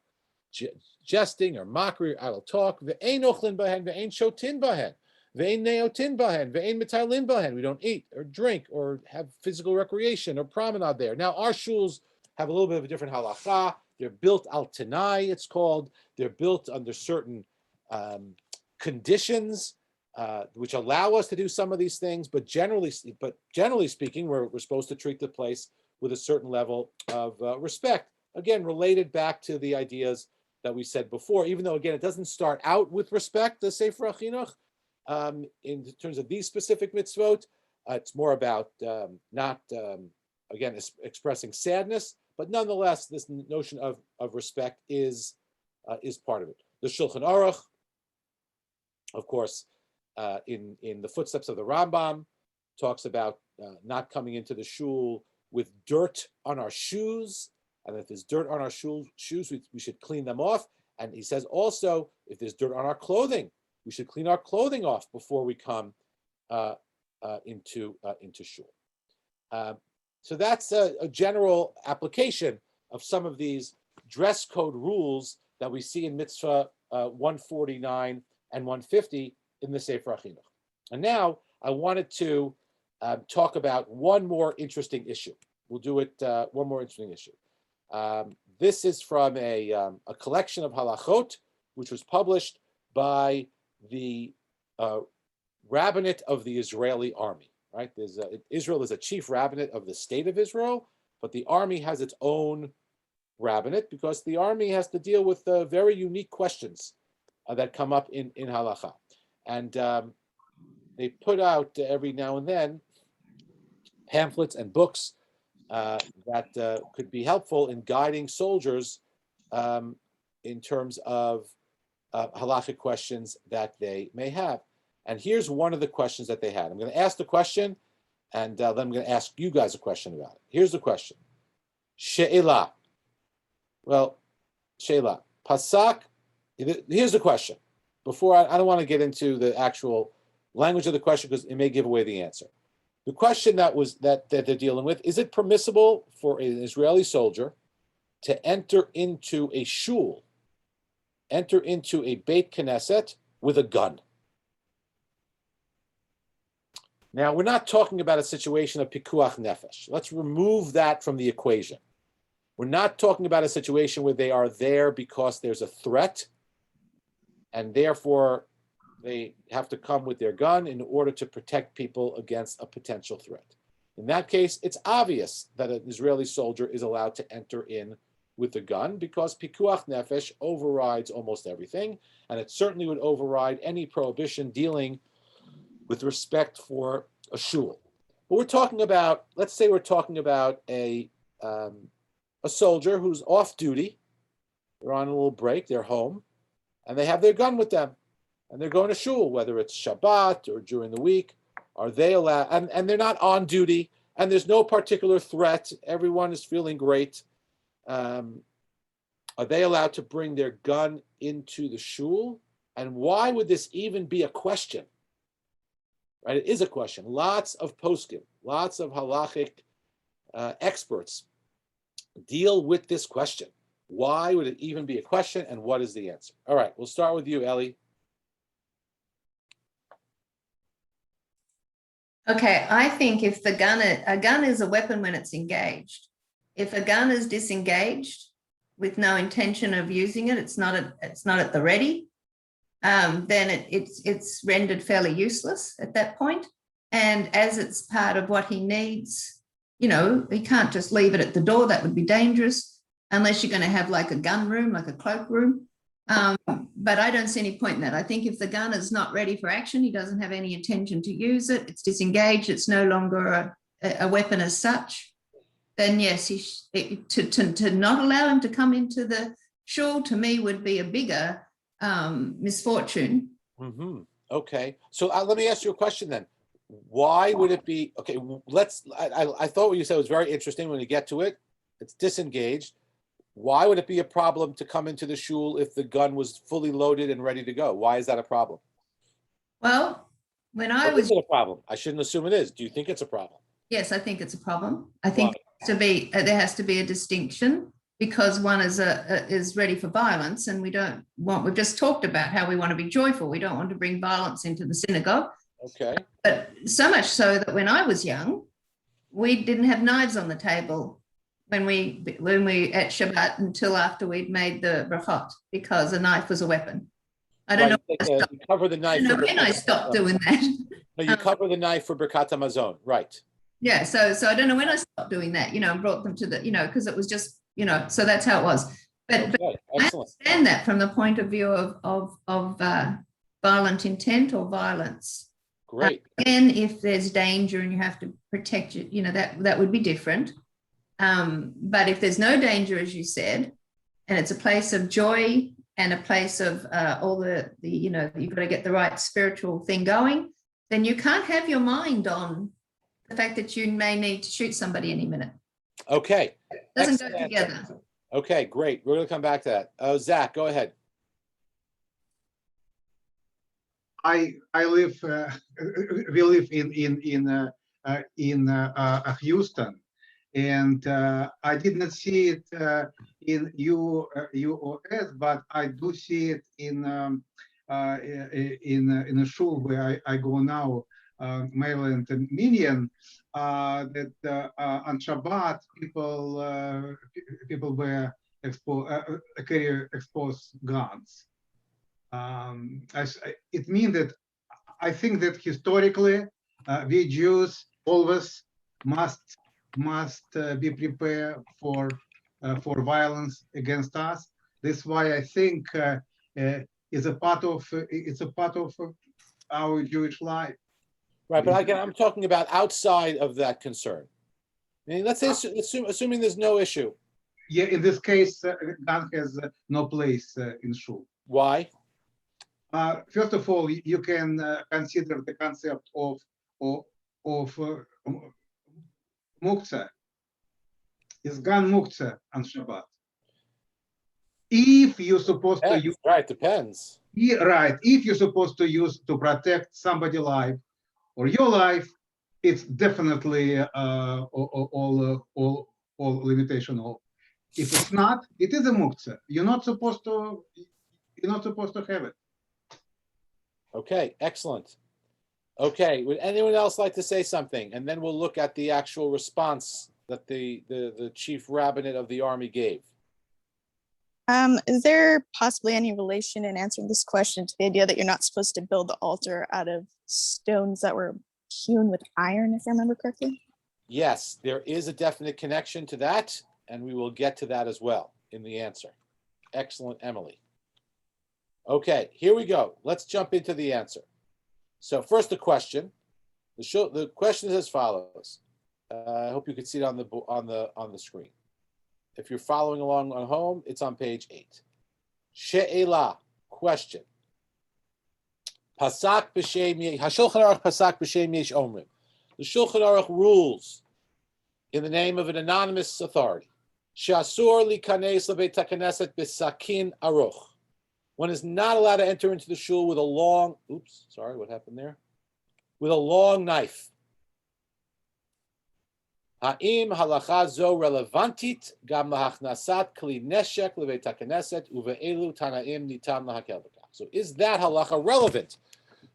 Jesting or mockery or idle talk. Ve'ein ochlin bahen, ve'ein shotin bahen, ve'ein neotin bahen, ve'ein metalin bahen. We don't eat or drink or have physical recreation or promenade there. Now, our shuls have a little bit of a different halacha. They're built al tanai, it's called. They're built under certain conditions which allow us to do some of these things, but generally speaking, we're supposed to treat the place with a certain level of respect. Again, related back to the ideas that we said before, even though, again, it doesn't start out with respect, the Sefer HaChinuch, in terms of these specific mitzvot. It's more about not, again, expressing sadness, but nonetheless, this notion of respect is part of it. The Shulchan Aruch, of course, in the footsteps of the Rambam, talks about not coming into the shul with dirt on our shoes, and if there's dirt on our shoes, we should clean them off. And he says also, if there's dirt on our clothing, we should clean our clothing off before we come into shul. So that's a general application of some of these dress code rules that we see in Mitzvah 149 and 150 in the Sefer HaChinuch. And now I wanted to talk about one more interesting issue. We'll do it, one more interesting issue. This is from a collection of halachot, which was published by the rabbinate of the Israeli army, right? Israel is a chief rabbinate of the state of Israel, but the army has its own rabbinate because the army has to deal with very unique questions that come up in halacha. And they put out every now and then pamphlets and books that could be helpful in guiding soldiers in terms of halachic questions that they may have. And here's one of the questions that they had. I'm going to ask the question, and then I'm going to ask you guys a question about it. Here's the question. She'elah. Well, She'elah. Pasak. Here's the question. Before, I don't want to get into the actual language of the question because it may give away the answer. The question that they're dealing with, is it permissible for an Israeli soldier to enter into a shul, enter into a Beit Knesset with a gun? Now, we're not talking about a situation of pikuach nefesh. Let's remove that from the equation. We're not talking about a situation where they are there because there's a threat, and therefore they have to come with their gun in order to protect people against a potential threat. In that case, it's obvious that an Israeli soldier is allowed to enter in with a gun because pikuach nefesh overrides almost everything, and it certainly would override any prohibition dealing with respect for a shul. But we're talking about, let's say we're talking about a soldier who's off duty. They're on a little break, they're home, and they have their gun with them, and they're going to shul, whether it's Shabbat or during the week. Are they allowed? And they're not on duty, and there's no particular threat. Everyone is feeling great. Are they allowed to bring their gun into the shul? And why would this even be a question? Right? It is a question. Lots of poskim, lots of halachic experts deal with this question. Why would it even be a question, and what is the answer? All right, we'll start with you, Ellie. Okay, I think if a gun is a weapon when it's engaged. If a gun is disengaged with no intention of using it, it's not at the ready, then it's rendered fairly useless at that point. And as it's part of what he needs, he can't just leave it at the door. That would be dangerous unless you're going to have like a gun room, like a cloak room. But I don't see any point in that. I think if the gun is not ready for action, he doesn't have any intention to use it, it's disengaged, it's no longer a weapon as such, then yes, to not allow him to come into the shul, to me, would be a bigger misfortune. Mm-hmm. Okay, so let me ask you a question then. Why would it be, okay, I thought what you said was very interesting. When you get to it, it's disengaged. Why would it be a problem to come into the shul if the gun was fully loaded and ready to go? Why is that a problem? Well, when I Or was is it a problem? I shouldn't assume it is. Do you think it's a problem? Yes, I think it's a problem. I think Why? there has to be a distinction because one is ready for violence, and we've just talked about how we want to be joyful. We don't want to bring violence into the synagogue. Okay. But so much so that when I was young, we didn't have knives on the table when we at Shabbat until after we'd made the brachot, because a knife was a weapon. I don't know. You cover the knife. I don't know when I stopped doing that. No, you cover the knife for Birkat Hamazon, right? Yeah, so I don't know when I stopped doing that, and brought them to the, because it was just, so that's how it was. But Okay, I excellent. understand that from the point of view of violent intent or violence. Great. Again, if there's danger and you have to protect you, that would be different. But if there's no danger, as you said, and it's a place of joy and a place of all the you've got to get the right spiritual thing going, then you can't have your mind on the fact that you may need to shoot somebody any minute. Okay. It doesn't go Excellent. together. Okay, great. We're going to come back to that. Zach, go ahead. I live we live in Houston, and I did not see it in US, but I do see it in a shul where I go now, Maryland and Minion. That on Shabbat people were carry exposed guns. It means that I think that historically we Jews always must be prepared for violence against us. That's why I think it's a part of our Jewish life. Right, but again, I'm talking about outside of that concern. I mean, let's say, assuming there's no issue. Yeah, in this case, gun has no place in shul. Why? First of all, you can consider the concept of muktzah. Is gun muktzah on Shabbat? If you're supposed to use, right, depends. Right, if you're supposed to use to protect somebody's life or your life, it's definitely all limitation. If it's not, it is a muktzah. You're not supposed to have it. Okay, excellent. Okay, would anyone else like to say something? And then we'll look at the actual response that the chief rabbinate of the army gave. Is there possibly any relation in answering this question to the idea that you're not supposed to build the altar out of stones that were hewn with iron, if I remember correctly? Yes, there is a definite connection to that, and we will get to that as well in the answer. Excellent, Emily. Okay, here we go. Let's jump into the answer. So first, the question. The question is as follows. I hope you can see it on the screen. If you're following along on home, it's on page 8. She'ela, question. Pasak b'shem HaShulchan Aruch pasak b'shem yesh omrim. The Shulchan Aruch rules in the name of an anonymous authority. She'asur likanes lebeit haKnesset b'sakin aruch. One is not allowed to enter into the shul with a long, oops, sorry, what happened there? With a long knife. Ha'im halacha zo relevantit gam lahachnasat kli neshek lebeit haKnesset uve'elu tanaim nitam lahakel b'kach. So is that halacha relevant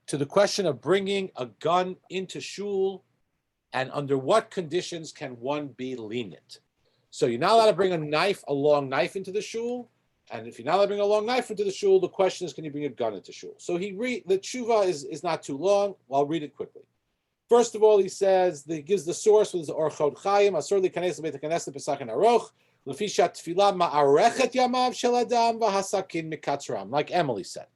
to the question of bringing a gun into shul, and under what conditions can one be lenient? So you're not allowed to bring a long knife into the shul, and if you're not allowed to bring a long knife into the shul, the question is, can you bring a gun into shul? So the tshuva is not too long. I'll read it quickly. First of all, he gives the source with the Orchot Chaim, Asur likanes lebeit haKnesset b'sakin aruch, lefi shatfilah ma'arechet yamav shel adam v'hasakin mikatzram, like Emily said.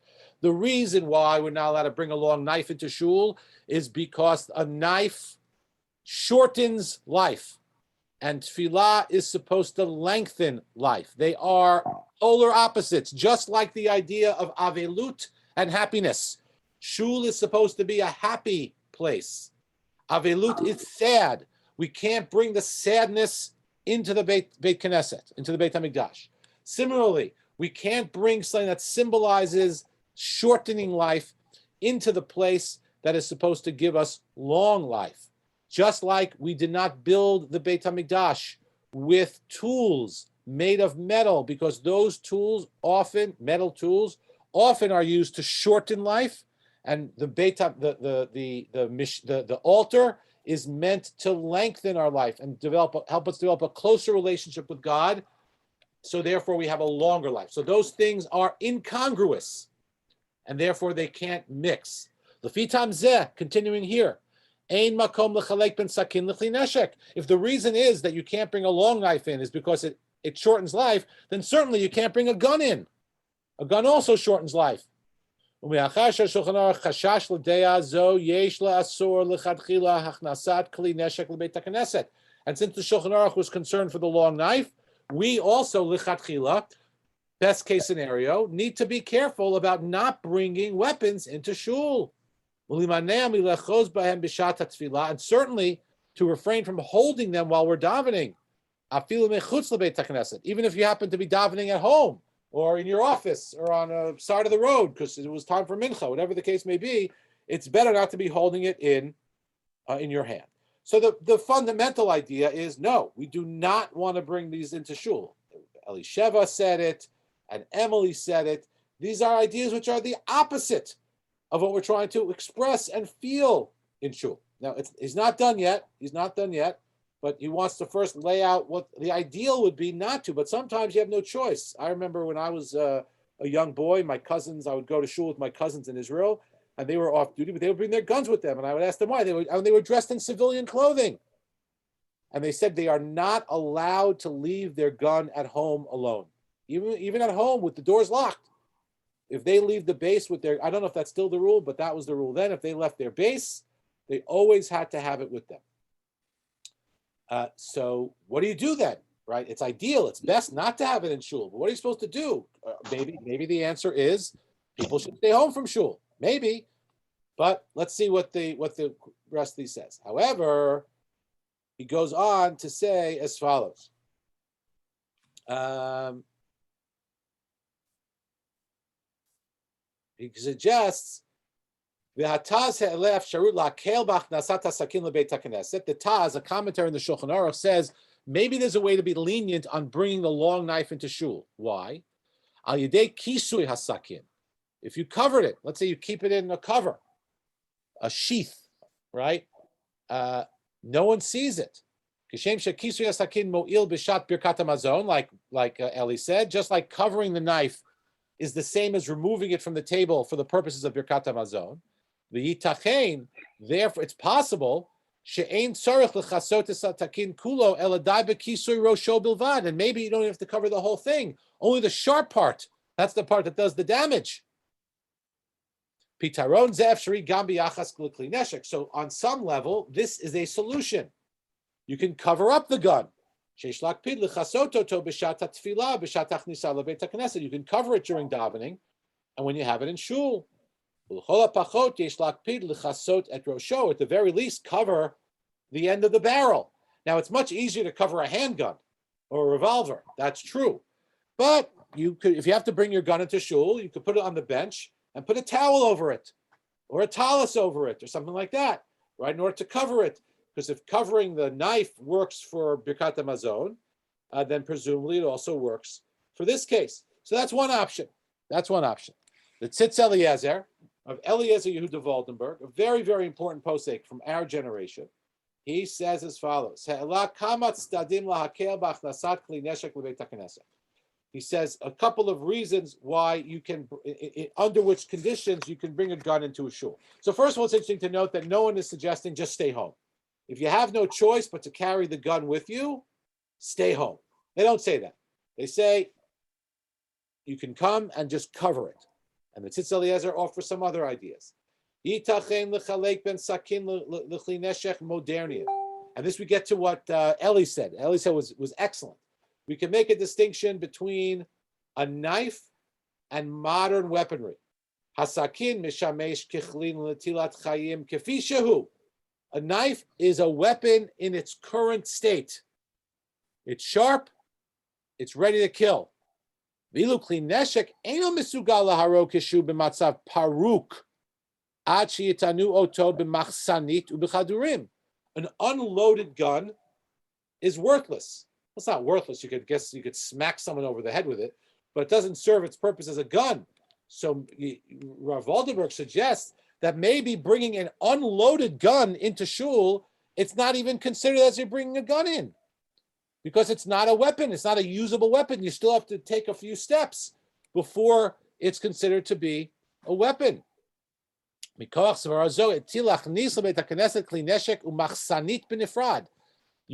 The reason why we're not allowed to bring a long knife into shul is because a knife shortens life, and tefillah is supposed to lengthen life. They are polar opposites, just like the idea of avelut and happiness. Shul is supposed to be a happy place. Avelut is sad. We can't bring the sadness into the Beit Knesset, into the Beit HaMikdash. Similarly, we can't bring something that symbolizes shortening life into the place that is supposed to give us long life. Just like we did not build the Beit HaMikdash with tools made of metal, because those tools often, metal tools, often are used to shorten life, and the altar is meant to lengthen our life and help us develop a closer relationship with God. So therefore, we have a longer life. So those things are incongruous, and therefore they can't mix. Lefitam zeh, continuing here. Ein makom lechalek ben sakin l'chli neshek. If the reason is that you can't bring a long knife in is because it shortens life, then certainly you can't bring a gun in. A gun also shortens life. And since the Shulchan Aruch was concerned for the long knife, we also, lichatchila, best case scenario, need to be careful about not bringing weapons into shul. And certainly to refrain from holding them while we're davening. Even if you happen to be davening at home or in your office or on a side of the road because it was time for mincha, whatever the case may be, it's better not to be holding it in your hand. So the fundamental idea is, no, we do not want to bring these into shul. Elisheva said it, and Emily said it. These are ideas which are the opposite of what we're trying to express and feel in shul. Now, he's not done yet. He's not done yet. But he wants to first lay out what the ideal would be not to. But sometimes you have no choice. I remember when I was a young boy, I would go to shul with my cousins in Israel, and they were off duty, but they would bring their guns with them. And I would ask them why. They were dressed in civilian clothing. And they said they are not allowed to leave their gun at home alone. Even at home with the doors locked. If they leave the base with their, I don't know if that's still the rule, but that was the rule then. If they left their base, they always had to have it with them. So what do you do then, right? It's ideal. It's best not to have it in shul. But what are you supposed to do? Maybe the answer is people should stay home from shul. Maybe, but let's see what the rest of these says. However, he goes on to say as follows. He suggests the Taz, a commentary in the Shulchan Aruch, says maybe there's a way to be lenient on bringing the long knife into shul. Why? Al yedei kisui hasakin. If you covered it, let's say you keep it in a cover, a sheath, right? No one sees it. Like Eli said, just like covering the knife is the same as removing it from the table for the purposes of Birkat HaMazon. The Yitachein, therefore, it's possible, she'ein tzarich l'chasot esatakin kulo eladai bekisui rosho bilvad, and maybe you don't have to cover the whole thing, only the sharp part. That's the part that does the damage. Pitaron ze'efshari gam biyachas l'kli neshek. So on some level, this is a solution. You can cover up the gun. You can cover it during davening, and when you have it in shul. At the very least, cover the end of the barrel. Now, it's much easier to cover a handgun or a revolver. That's true. But you could, if you have to bring your gun into shul, you could put it on the bench and put a towel over it or a talus over it or something like that, right, in order to cover it. Because if covering the knife works for Birkat HaMazon, then presumably it also works for this case. So that's one option. That's one option. The Tzitz Eliezer of Eliezer Yehuda Waldenberg, a very, very important posek from our generation. He says as follows. He says a couple of reasons why you can, under which conditions you can bring a gun into a shul. So first of all, it's interesting to note that no one is suggesting just stay home. If you have no choice but to carry the gun with you, stay home. They don't say that. They say you can come and just cover it. And the Tzitz Eliezer offers some other ideas. And this we get to what Eli said. Eli said was excellent. We can make a distinction between a knife and modern weaponry. Hasakin mishamesh kichlin letilat chayim kefi shehu. A knife is a weapon in its current state. It's sharp, it's ready to kill. Vilu kli neshek eino misugal laharo kishu b'matzav paruk ad sheyitanu oto b'machsanit u'b'chadurim. An unloaded gun is worthless. It's not worthless. You could smack someone over the head with it, but it doesn't serve its purpose as a gun. So Rav Waldenberg suggests that maybe bringing an unloaded gun into shul, it's not even considered as you're bringing a gun in, because it's not a weapon. It's not a usable weapon. You still have to take a few steps before it's considered to be a weapon. You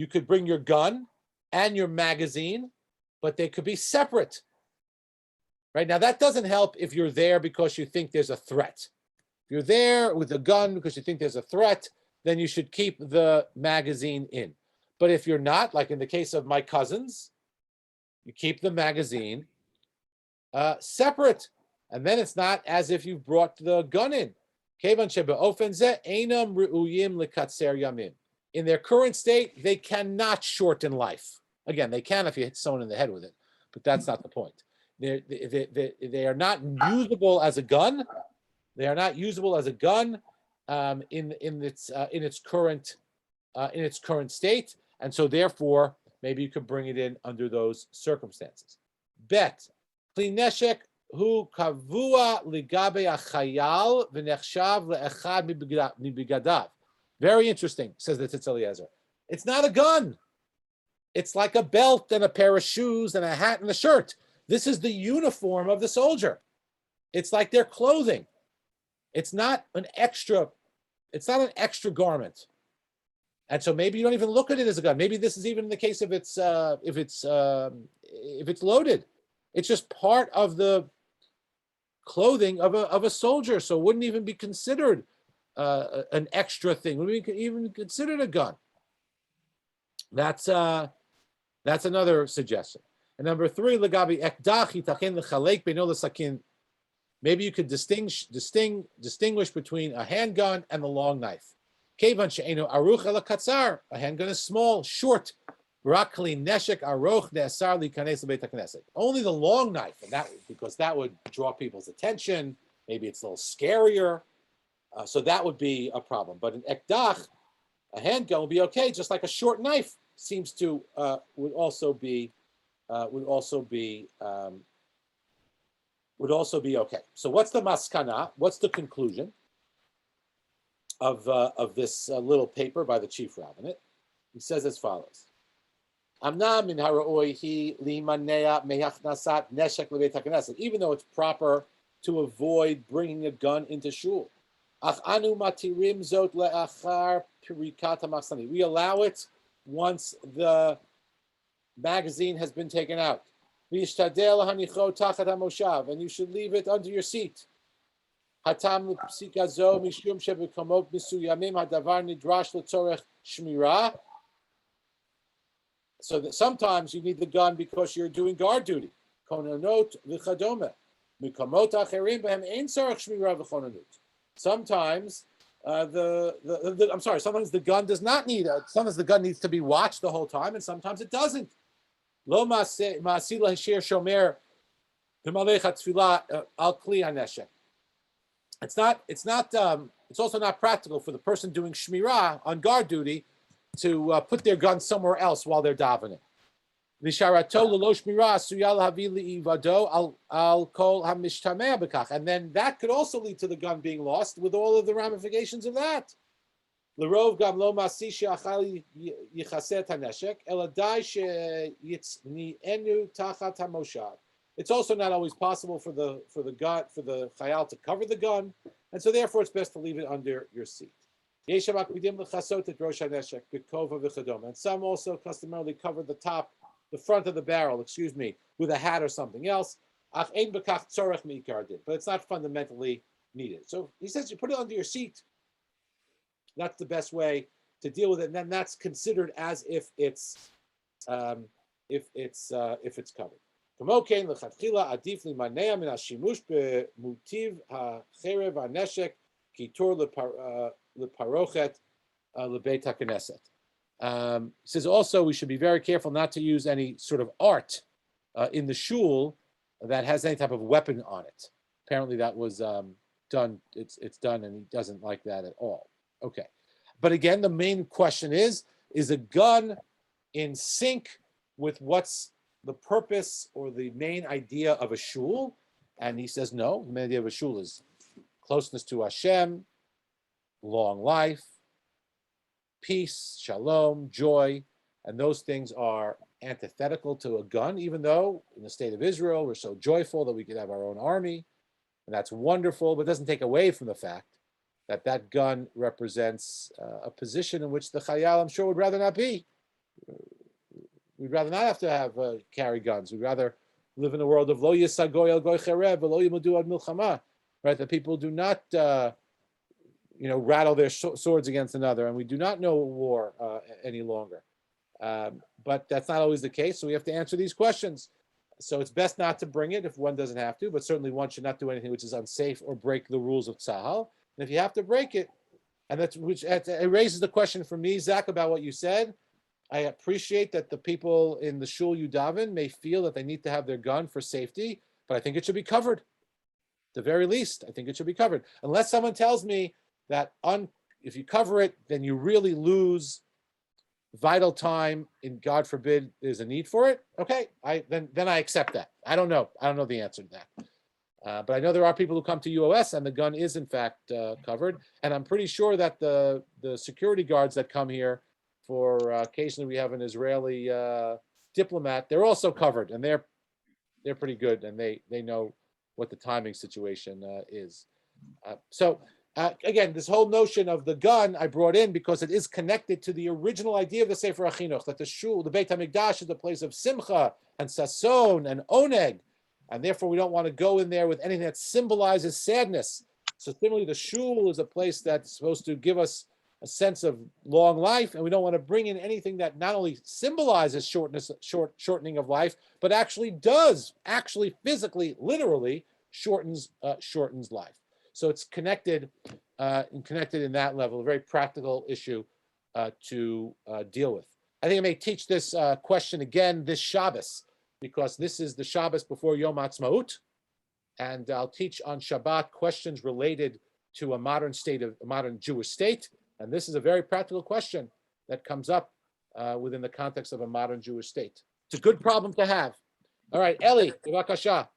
could bring your gun and your magazine, but they could be separate. Right now, that doesn't help if you're there because you think there's a threat. If you're there with a gun because you think there's a threat, then you should keep the magazine in. But if you're not, like in the case of my cousins, you keep the magazine separate. And then it's not as if you've brought the gun in. In their current state, they cannot shorten life. Again, they can if you hit someone in the head with it, but that's not the point. They are not usable as a gun. They are not usable as a gun in its current state, and so therefore maybe you could bring it in under those circumstances. Bet kli neshek hu kavua ligabe achayal v'nechshav leechad mibigadav. Very interesting, says the Tzitz Eliezer. It's not a gun. It's like a belt and a pair of shoes and a hat and a shirt. This is the uniform of the soldier. It's like their clothing. It's not an extra garment. And so maybe you don't even look at it as a gun. Maybe this is even the case if it's loaded. It's just part of the clothing of a soldier. So it wouldn't even be considered an extra thing. Wouldn't even considered a gun. That's another suggestion. And number 3, legabi ekdach yitachen lechalek beino lesakin. Maybe you could distinguish between a handgun and the long knife. Kevan she'enu aruch ela katzar. A handgun is small, short. Rakli neshek aruch ne'asar likanes lebeit hakneset. Only the long knife, and because that would draw people's attention. Maybe it's a little scarier, so that would be a problem. But an ekdach, a handgun, would be okay, just like a short knife seems to would also be okay. So what's the maskana? What's the conclusion of this little paper by the chief rabbinate? He says as follows: even though it's proper to avoid bringing a gun into shul, we allow it once the magazine has been taken out. And you should leave it under your seat. So that sometimes you need the gun because you're doing guard duty. Sometimes sometimes the gun does not need it. Sometimes the gun needs to be watched the whole time, and sometimes it doesn't. It's also not practical for the person doing shmirah on guard duty to put their gun somewhere else while they're davening. And then that could also lead to the gun being lost with all of the ramifications of that. It's also not always possible for the chayal to cover the gun, and so therefore it's best to leave it under your seat. And some also customarily cover the front of the barrel, with a hat or something else. But it's not fundamentally needed. So he says you put it under your seat. That's the best way to deal with it, and then that's considered as if it's covered. lebeit haKnesset. He says also we should be very careful not to use any sort of art in the shul that has any type of weapon on it. Apparently that was done. It's done, and he doesn't like that at all. Okay, but again, the main question is a gun in sync with what's the purpose or the main idea of a shul? And he says no. The main idea of a shul is closeness to Hashem, long life, peace, shalom, joy, and those things are antithetical to a gun, even though in the state of Israel, we're so joyful that we could have our own army, and that's wonderful, but it doesn't take away from the fact that that gun represents a position in which the Chayal, I'm sure, would rather not be. We'd rather not have to carry guns. We'd rather live in a world of lo yisagoy el goy chereb, lo yimudu ad milchama, right? That people do not rattle their swords against another, and we do not know war any longer. But that's not always the case, so we have to answer these questions. So it's best not to bring it if one doesn't have to, but certainly one should not do anything which is unsafe or break the rules of Tzahal. And if you have to break it, and it raises the question for me, Zach, about what you said. I appreciate that the people in the shul you daven may feel that they need to have their gun for safety, but I think it should be covered. At the very least, I think it should be covered. Unless someone tells me that if you cover it, then you really lose vital time, and God forbid there's a need for it. Okay, then I accept that. I don't know the answer to that. But I know there are people who come to UOS and the gun is in fact covered. And I'm pretty sure that the security guards that come here, for occasionally we have an Israeli diplomat, they're also covered, and they're pretty good, and they know what the timing situation is. Again, this whole notion of the gun I brought in because it is connected to the original idea of the Sefer HaChinuch, that the Shul, the Beit HaMikdash, is the place of Simcha and Sason and Oneg, and therefore we don't want to go in there with anything that symbolizes sadness. So similarly, the Shul is a place that's supposed to give us a sense of long life, and we don't want to bring in anything that not only symbolizes shortening of life, but actually physically, literally shortens life. So it's connected in that level, a very practical issue to deal with. I think I may teach this question again this Shabbos, because this is the Shabbos before Yom Ha'atzmaut, and I'll teach on Shabbat questions related to a modern Jewish state. And this is a very practical question that comes up within the context of a modern Jewish state. It's a good problem to have. All right, Eli, b'vakasha.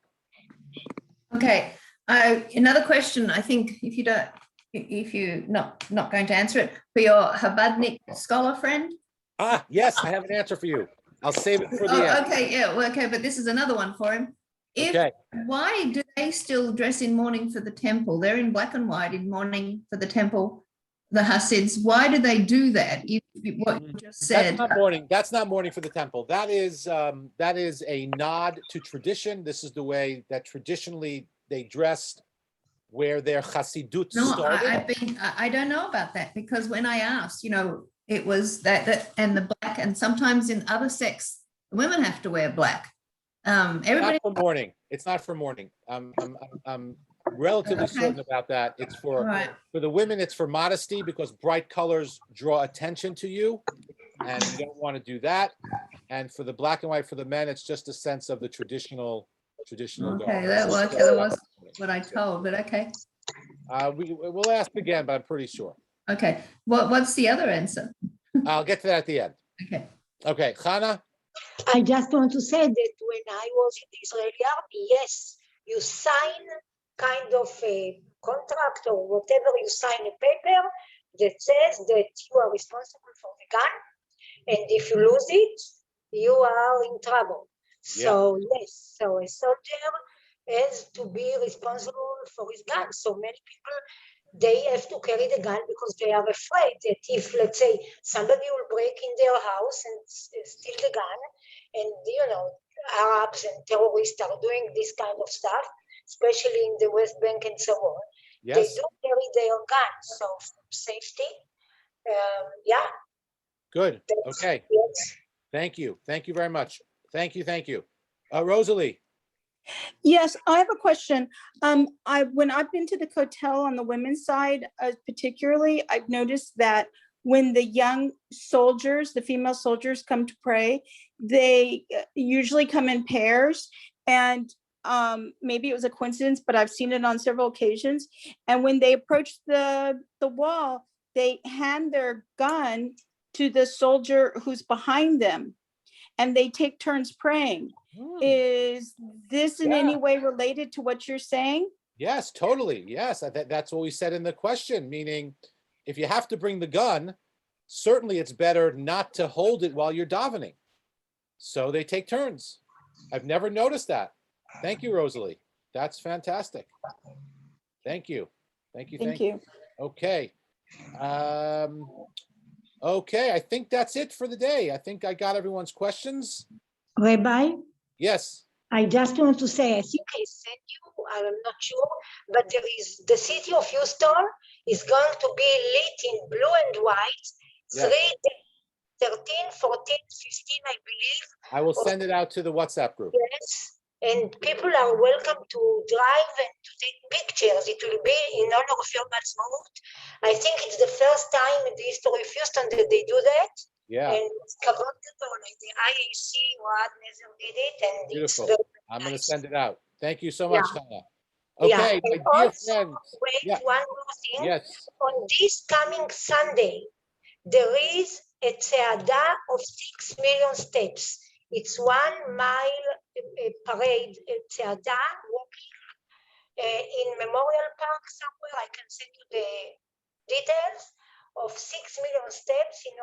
Okay. Another question, I think, if you're not going to answer it, for your Chabadnik scholar friend. Yes, I have an answer for you. I'll save it for the end. Okay, yeah, well, okay, but this is another one for him. Why do they still dress in mourning for the temple? They're in black and white in mourning for the temple, the Hasids. Why do they do that? What you just said. That's not mourning for the temple. That is a nod to tradition. This is the way that traditionally they dressed, where their Hasidut started. I don't know about that, because when I asked, it was that and the black, and sometimes in other sects, the women have to wear black. Everybody. Not for mourning. It's not for mourning. I'm relatively certain about that. It's for the women. It's for modesty, because bright colors draw attention to you, and you don't want to do that. And for the black and white, for the men, it's just a sense of the traditional. Okay, that was what I told, but okay. We'll ask again, but I'm pretty sure. Okay, what's the other answer? I'll get to that at the end. Okay, Chana? I just want to say that when I was in the Israeli army, yes, you sign kind of a contract or whatever, you sign a paper that says that you are responsible for the gun, and if you lose it, you are in trouble. So yes, so a soldier has to be responsible for his gun. So many people, they have to carry the gun because they are afraid that if, let's say, somebody will break in their house and steal the gun, and Arabs and terrorists are doing this kind of stuff, especially in the West Bank and so on. They do carry their guns, so safety. Good. Okay. Yes. Thank you very much. Thank you. Rosalie. Yes, I have a question. When I've been to the hotel on the women's side, particularly, I've noticed that when the young soldiers, the female soldiers come to pray, they usually come in pairs, and maybe it was a coincidence, but I've seen it on several occasions. And when they approach the wall, they hand their gun to the soldier who's behind them, and they take turns praying. Is this in any way related to what you're saying? Yes, totally. Yes, that's what we said in the question, meaning if you have to bring the gun, certainly it's better not to hold it while you're davening. So they take turns. I've never noticed that. Thank you, Rosalie. That's fantastic. Thank you. Thank you. Thank you. Okay. Okay, I think that's it for the day. I think I got everyone's questions. Rabbi, Yes. I just want to say, I think I sent you, I'm not sure, but there is, the city of Houston is going to be lit in blue and white, Yes. 13, 14, 15, I believe. I will send it out to the WhatsApp group. Yes, and people are welcome to drive and to take pictures. It will be in honor of Yom Ha'atzmaut. I think it's the first time in the history of Houston that they do that. Yeah. And it's covered like the IAC, Rad Nezer did it, and Beautiful. it's very I'm going to nice. send it out. Thank you so much, Yeah. Tanya. Yeah, Okay, my and dear also, friends. wait, Yeah. one more thing. Yes. On this coming Sunday, there is a tzeada of 6 million steps. It's 1 mile parade, tzeada walking in Memorial Park somewhere. I can send you the details of 6 million steps in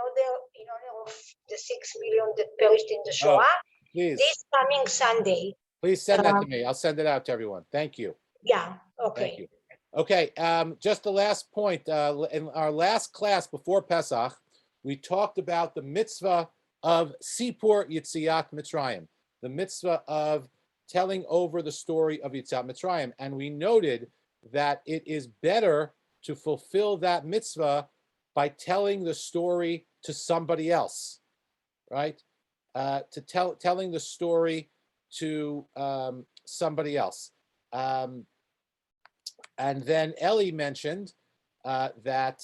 honor of the 6 million that perished in the Shoah. Please. This coming Sunday. Please send that to me. I'll send it out to everyone. Thank you. Yeah, okay. Thank you. Okay, just the last point. In our last class before Pesach, we talked about the mitzvah of Sipur Yitziat Mitzrayim, the mitzvah of telling over the story of Yitziat Mitzrayim. And we noted that it is better to fulfill that mitzvah by telling the story to somebody else, right? Telling the story to somebody else. And then Ellie mentioned that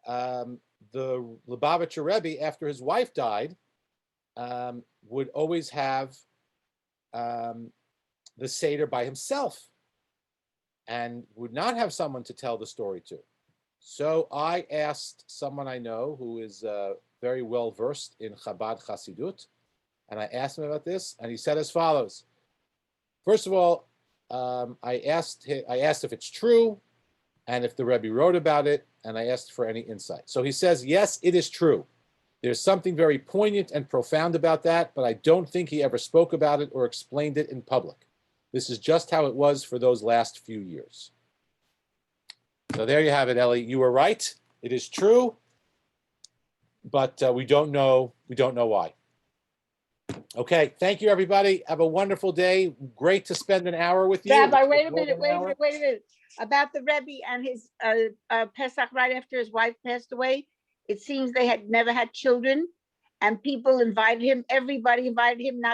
the Lubavitcher Rebbe, after his wife died, would always have the Seder by himself and would not have someone to tell the story to. So I asked someone I know who is very well versed in Chabad Chassidut, and I asked him about this, and he said as follows. First of all, I asked if it's true, and if the Rebbe wrote about it, and I asked for any insight. So he says, yes, it is true. There's something very poignant and profound about that, but I don't think he ever spoke about it or explained it in public. This is just how it was for those last few years. So there you have it, Ellie. You were right. It is true, but we don't know why. Okay, thank you, everybody. Have a wonderful day. Great to spend an hour with you. Rabbi, wait a minute. About the Rebbe and his Pesach right after his wife passed away, it seems they had never had children, and people invited him, everybody invited him, not